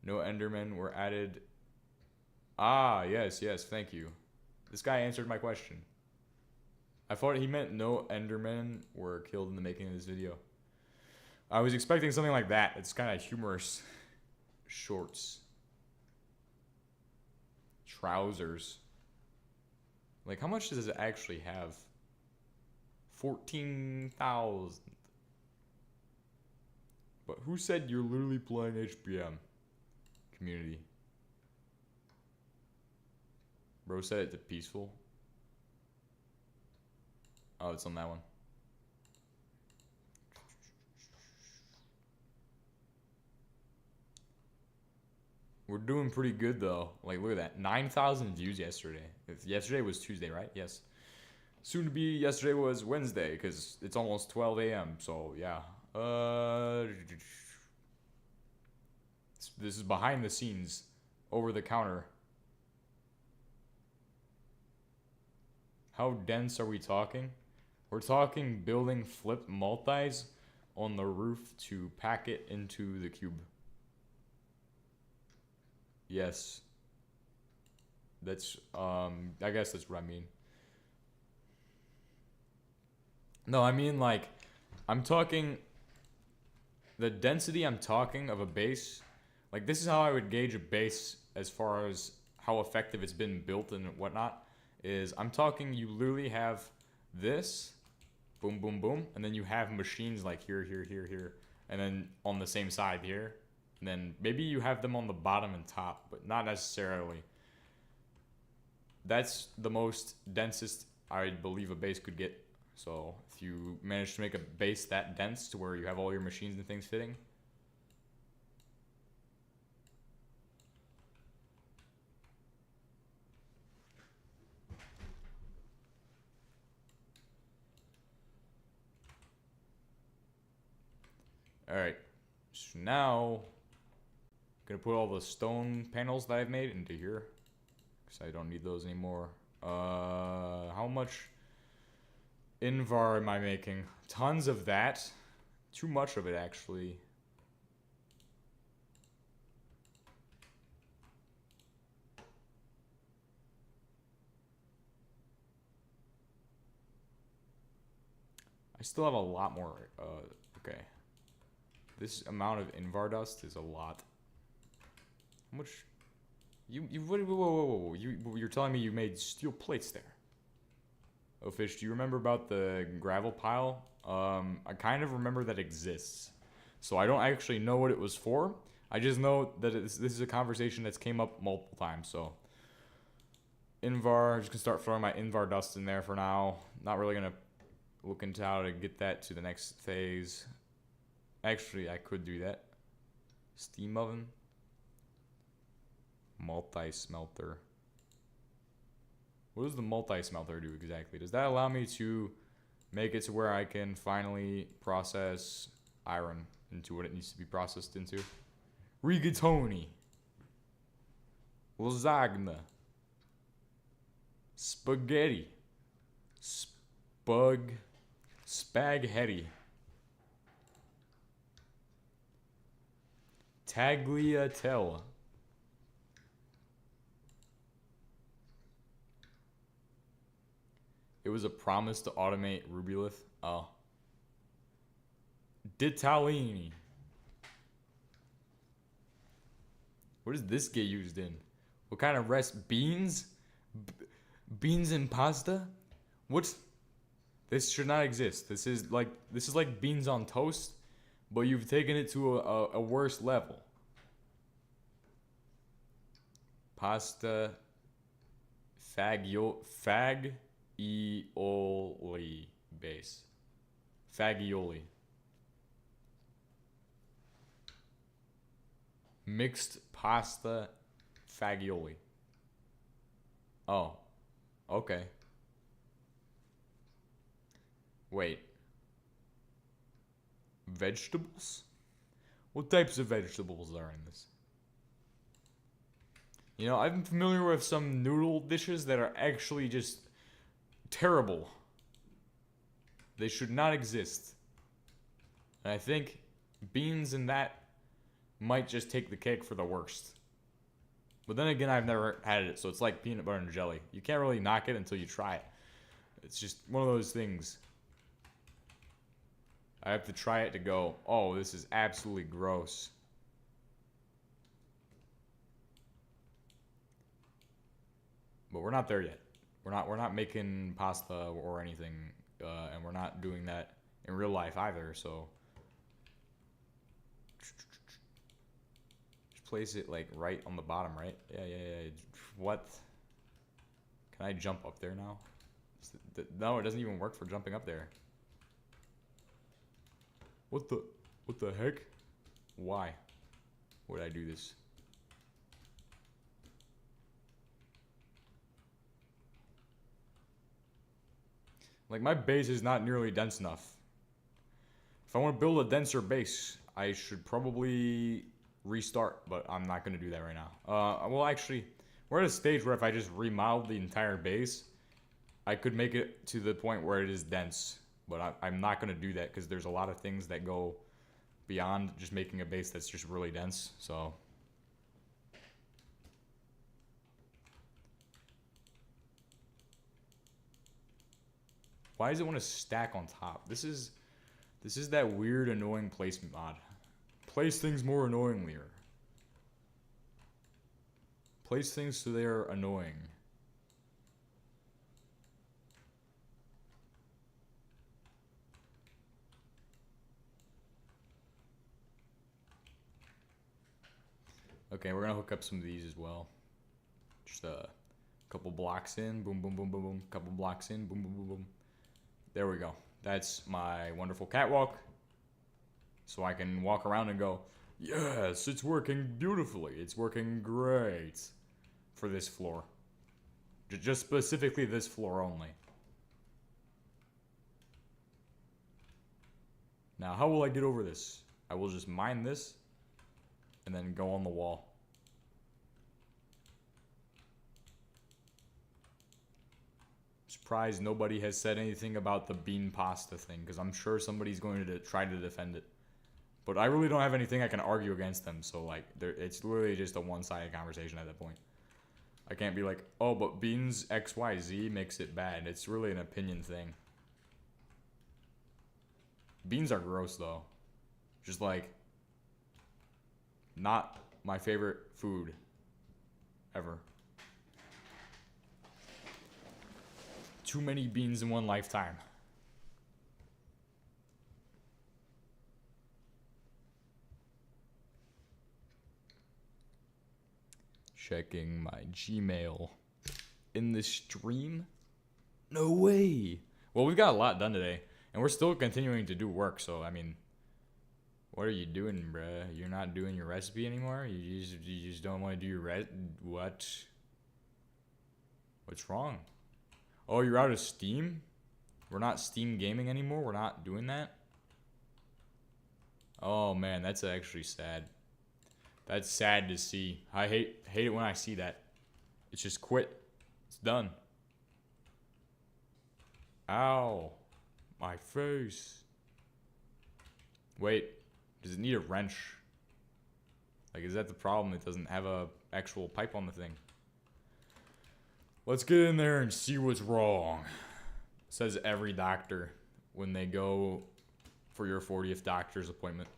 No Endermen were added. Ah, yes, thank you. This guy answered my question. I thought he meant no Endermen were killed in the making of this video. I was expecting something like that. It's kind of humorous. Shorts. Trousers. Like, how much does it actually have? 14,000. But who said you're literally playing HBM? Community. Bro said it to peaceful. Oh, it's on that one. We're doing pretty good though. Like, look at that. 9,000 views yesterday. Yesterday was Tuesday, right? Yes. Soon to be yesterday was Wednesday because it's almost 12 a.m. So, yeah. This is behind the scenes. Over the counter. How dense are we talking? We're talking building flipped multis on the roof to pack it into the cube. Yes. That's, I guess that's what I mean. No, I mean, like, I'm talking, the density I'm talking of a base, like, this is how I would gauge a base as far as how effective it's been built and whatnot, is I'm talking you literally have this, boom, boom, boom, and then you have machines like here, and then on the same side here. And then maybe you have them on the bottom and top, but not necessarily. That's the most densest I believe a base could get. So if you manage to make a base that dense to where you have all your machines and things fitting. Alright, so now gonna put all the stone panels that I've made into here because I don't need those anymore. How much Invar am I making? Tons of that. Too much of it, actually. I still have a lot more. Okay. This amount of Invar dust is a lot. How much? Whoa. You're telling me you made steel plates there? Oh, Fish, do you remember about the gravel pile? I kind of remember that exists. So I don't actually know what it was for. I just know that this is a conversation that's came up multiple times. So Invar, I'm just gonna start throwing my Invar dust in there for now. Not really gonna look into how to get that to the next phase. Actually, I could do that. Steam oven. Multi-smelter. What does the multi-smelter do exactly? Does that allow me to make it to where I can finally process iron into what it needs to be processed into? Rigatoni. Lasagna. Spaghetti. Spaghetti. Tagliatelle. It was a promise to automate Rubulith. Oh. Ditalini. What does this get used in? What kind of rest? Beans? Beans and pasta? What's... This should not exist. This is like beans on toast, but you've taken it to a worse level. Pasta fagioli base. Fagioli. Mixed pasta fagioli. Oh. Okay. Wait. Vegetables? What types of vegetables are in this? You know, I'm familiar with some noodle dishes that are actually just terrible. They should not exist. And I think beans and that might just take the cake for the worst. But then again, I've never had it, so it's like peanut butter and jelly. You can't really knock it until you try it. It's just one of those things. I have to try it to go, oh, this is absolutely gross. But we're not there yet. We're not making pasta or anything, and we're not doing that in real life either, so just place it like right on the bottom, right? Yeah. What? Can I jump up there now? No, it doesn't even work for jumping up there. What the heck? Why would I do this? Like, my base is not nearly dense enough. If I want to build a denser base, I should probably restart, but I'm not going to do that right now. Well, actually, we're at a stage where if I just remodeled the entire base, I could make it to the point where it is dense. But I'm not going to do that because there's a lot of things that go beyond just making a base that's just really dense, so... Why does it want to stack on top? This is that weird, annoying placement mod. Place things more annoyingly. Place things so they are annoying. Okay, we're gonna hook up some of these as well. Just a couple blocks in, boom, boom, boom, boom, boom. Couple blocks in, boom, boom, boom, boom. There we go. That's my wonderful catwalk. So I can walk around and go, yes, it's working beautifully. It's working great for this floor. Just specifically this floor only. Now, how will I get over this? I will just mine this and then go on the wall. Surprised nobody has said anything about the bean pasta thing, because I'm sure somebody's going to try to defend it. But I really don't have anything I can argue against them, so like, it's literally just a one-sided conversation at that point. I can't be like, oh, but beans XYZ makes it bad. It's really an opinion thing. Beans are gross, though. Just like, not my favorite food ever. Too many beans in one lifetime. Checking my Gmail in the stream. No way. Well, we've got a lot done today, and we're still continuing to do work, so I mean, What are you doing, bruh? You're not doing your recipe anymore? You just don't want to do your what? What's wrong? Oh, you're out of Steam? We're not Steam gaming anymore? We're not doing that? Oh man, that's actually sad. That's sad to see. I hate it when I see that. It's just quit. It's done. Ow. My face. Wait. Does it need a wrench? Like, is that the problem? It doesn't have a actual pipe on the thing. Let's get in there and see what's wrong. Says every doctor when they go for your 40th doctor's appointment.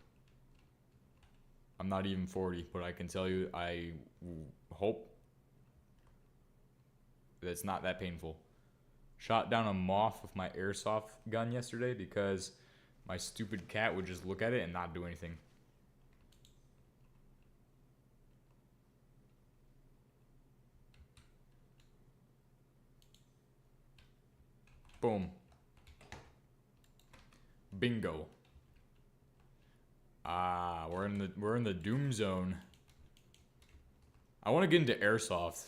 I'm not even 40, but I can tell you, I hope that it's not that painful. Shot down a moth with my airsoft gun yesterday because my stupid cat would just look at it and not do anything. Boom. Bingo. Ah, we're in the doom zone. I want to get into airsoft.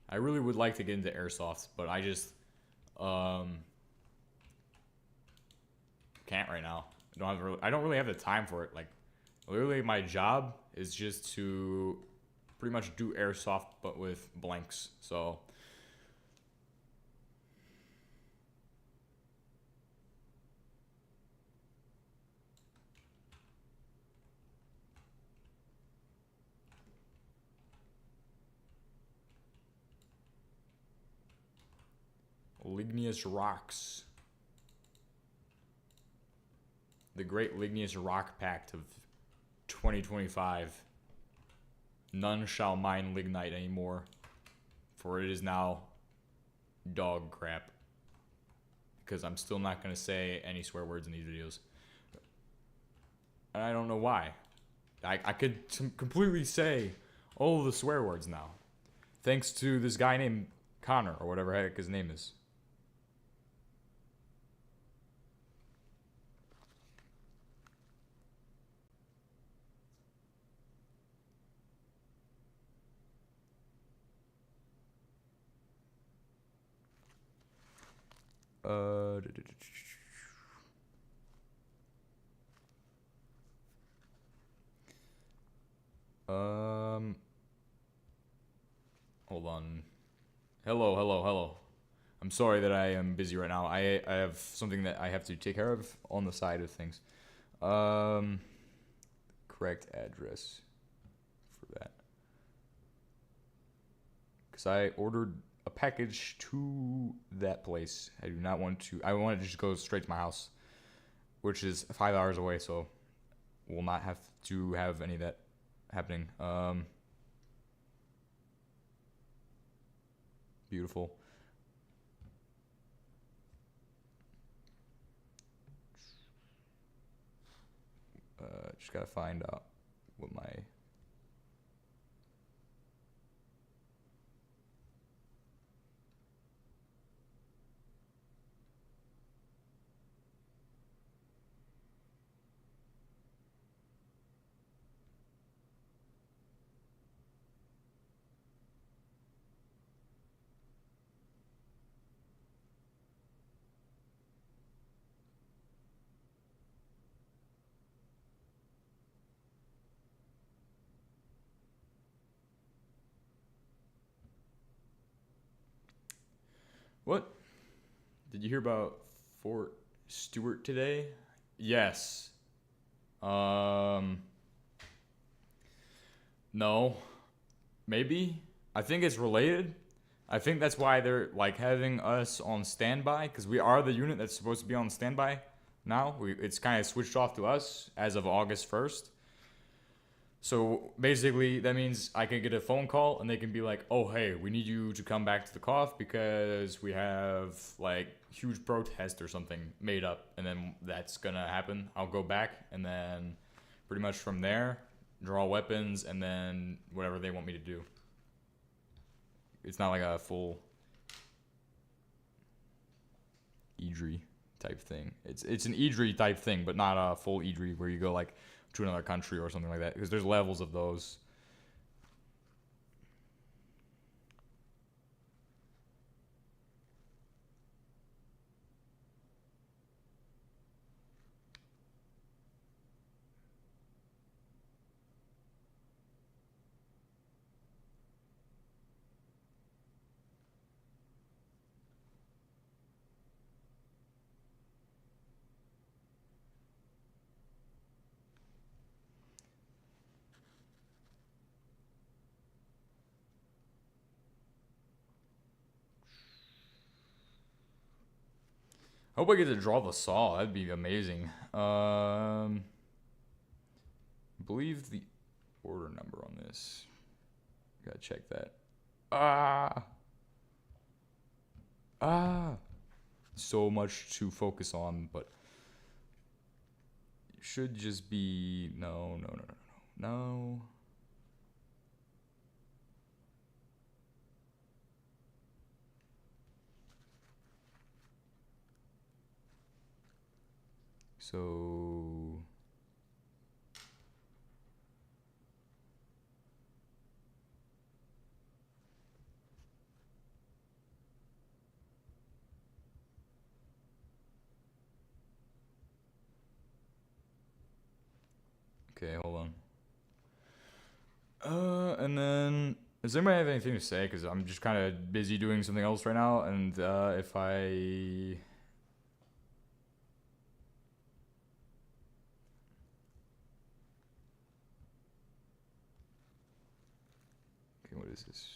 I really would like to get into airsoft, but I just can't right now. I don't really have the time for it. Like, literally my job is just to pretty much do airsoft but with blanks. So ligneous rocks. The Great Ligneous Rock Pact of 2025. None shall mine lignite anymore, for it is now dog crap. Because I'm still not going to say any swear words in these videos. And I don't know why. I could completely say all of the swear words now. Thanks to this guy named Connor, or whatever heck his name is. Hold on. Hello. I'm sorry that I am busy right now. I have something that I have to take care of on the side of things. Correct address for that. Because I ordered a package to that place. I do not want to. I want to just go straight to my house, which is 5 hours away, so we'll not have to have any of that happening. Beautiful. Just gotta find out what my... What? Did you hear about Fort Stewart today? Yes. No. Maybe. I think it's related. I think that's why they're like having us on standby, because we are the unit that's supposed to be on standby now. It's kind of switched off to us as of August 1st. So basically, that means I can get a phone call and they can be like, oh, hey, we need you to come back to the COF because we have like huge protest or something made up. And then that's going to happen. I'll go back and then pretty much from there, draw weapons and then whatever they want me to do. It's not like a full EDRI type thing. It's an Idri type thing, but not a full Idri where you go like to another country or something like that. Because there's levels of those. Hope I get to draw the saw. That'd be amazing. I believe the order number on this. Gotta check that. So much to focus on, but it should just be no. So okay, hold on. And then does anybody have anything to say? Because I'm just kind of busy doing something else right now, and if I what is this?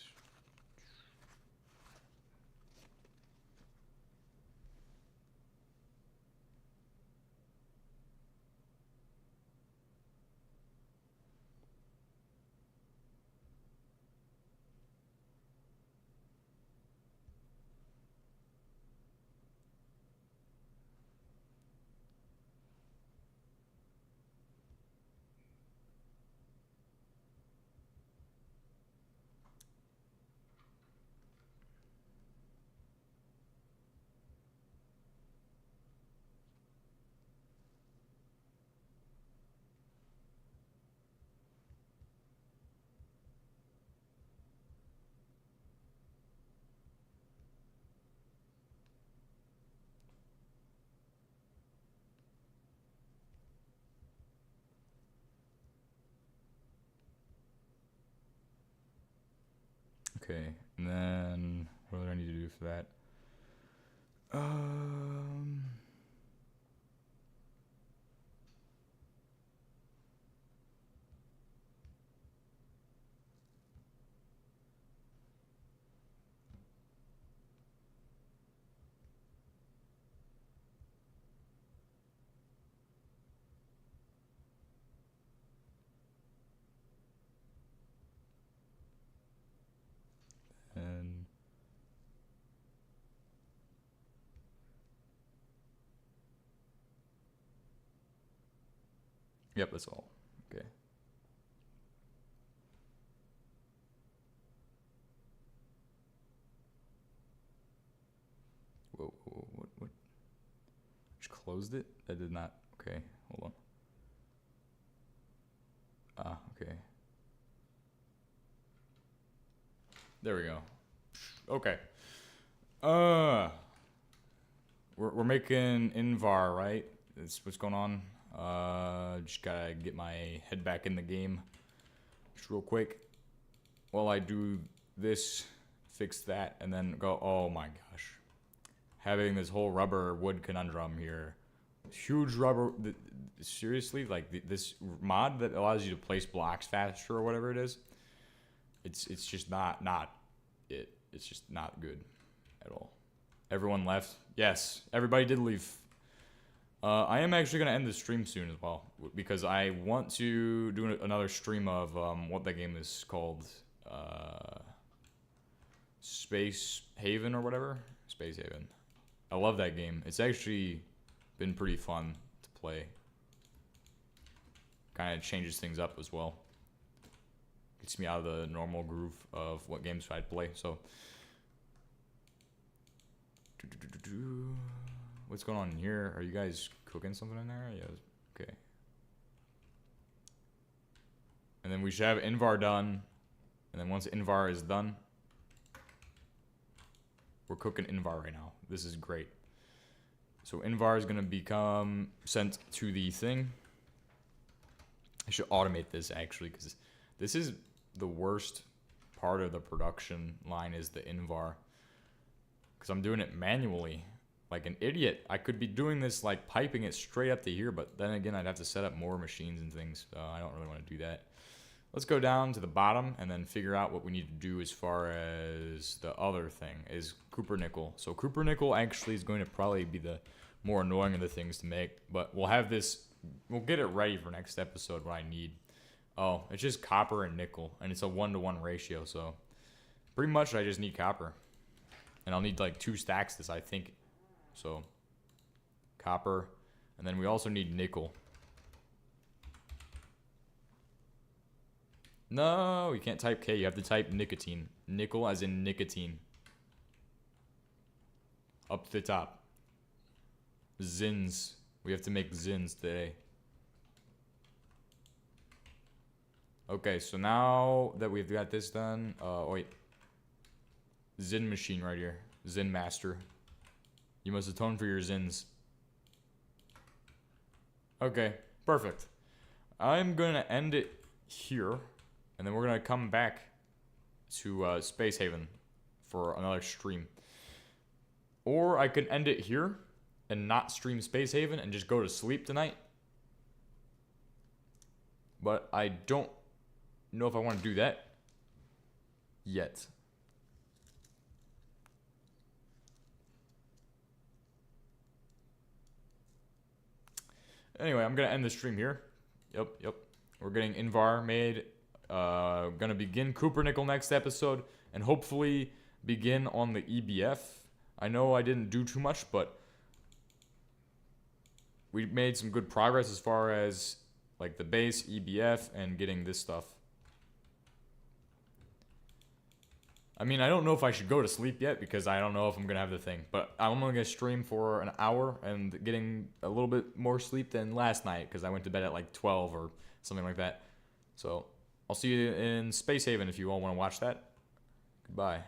Okay, and then what do I need to do for that? And yep, that's all. Okay. Whoa, what? Just closed it? That did not. Okay, hold on. Okay. There we go. Okay. We're making Invar, right? That's what's going on. Just gotta get my head back in the game. Just real quick. While I do this, fix that, and then go, oh my gosh. Having this whole rubber wood conundrum here. Huge rubber, seriously, like this mod that allows you to place blocks faster or whatever it is. It's just not it. It's just not good at all. Everyone left. Yes, everybody did leave. I am actually going to end the stream soon as well, because I want to do another stream of what that game is called. Space Haven or whatever. Space Haven. I love that game. It's actually been pretty fun to play. Kind of changes things up as well. Gets me out of the normal groove of what games I'd play. So What's going on in here? Are you guys cooking something in there? Yeah. Okay. And then we should have Invar done. And then once Invar is done, we're cooking Invar right now. This is great. So Invar is going to become sent to the thing. I should automate this actually, because this is the worst part of the production line is the Invar. Because I'm doing it manually. Like an idiot. I could be doing this like piping it straight up to here, but then again I'd have to set up more machines and things. So I don't really want to do that. Let's go down to the bottom and then figure out what we need to do as far as the other thing is Cooper Nickel. So Cooper Nickel actually is going to probably be the more annoying of the things to make, but we'll have this, we'll get it ready for next episode what I need. Oh, it's just copper and nickel, and it's a 1-to-1 ratio, so pretty much I just need copper. And I'll need like 2 stacks this, I think. So copper, and then we also need nickel. No, you can't type K, you have to type nicotine. Nickel as in nicotine. Up to the top. Zins. We have to make zins today. Okay, so now that we've got this done, wait. Zin machine right here. Zin master. You must atone for your zins. Okay, perfect. I'm gonna end it here, and then we're gonna come back to Space Haven for another stream. Or I could end it here and not stream Space Haven and just go to sleep tonight. But I don't know if I want to do that yet. Anyway, I'm going to end the stream here. Yep. We're getting Invar made. Going to begin Cooper Nickel next episode. And hopefully begin on the EBF. I know I didn't do too much, but we made some good progress as far as like the base, EBF, and getting this stuff. I mean, I don't know if I should go to sleep yet because I don't know if I'm going to have the thing. But I'm only going to stream for an hour and getting a little bit more sleep than last night because I went to bed at like 12 or something like that. So I'll see you in Space Haven if you all want to watch that. Goodbye.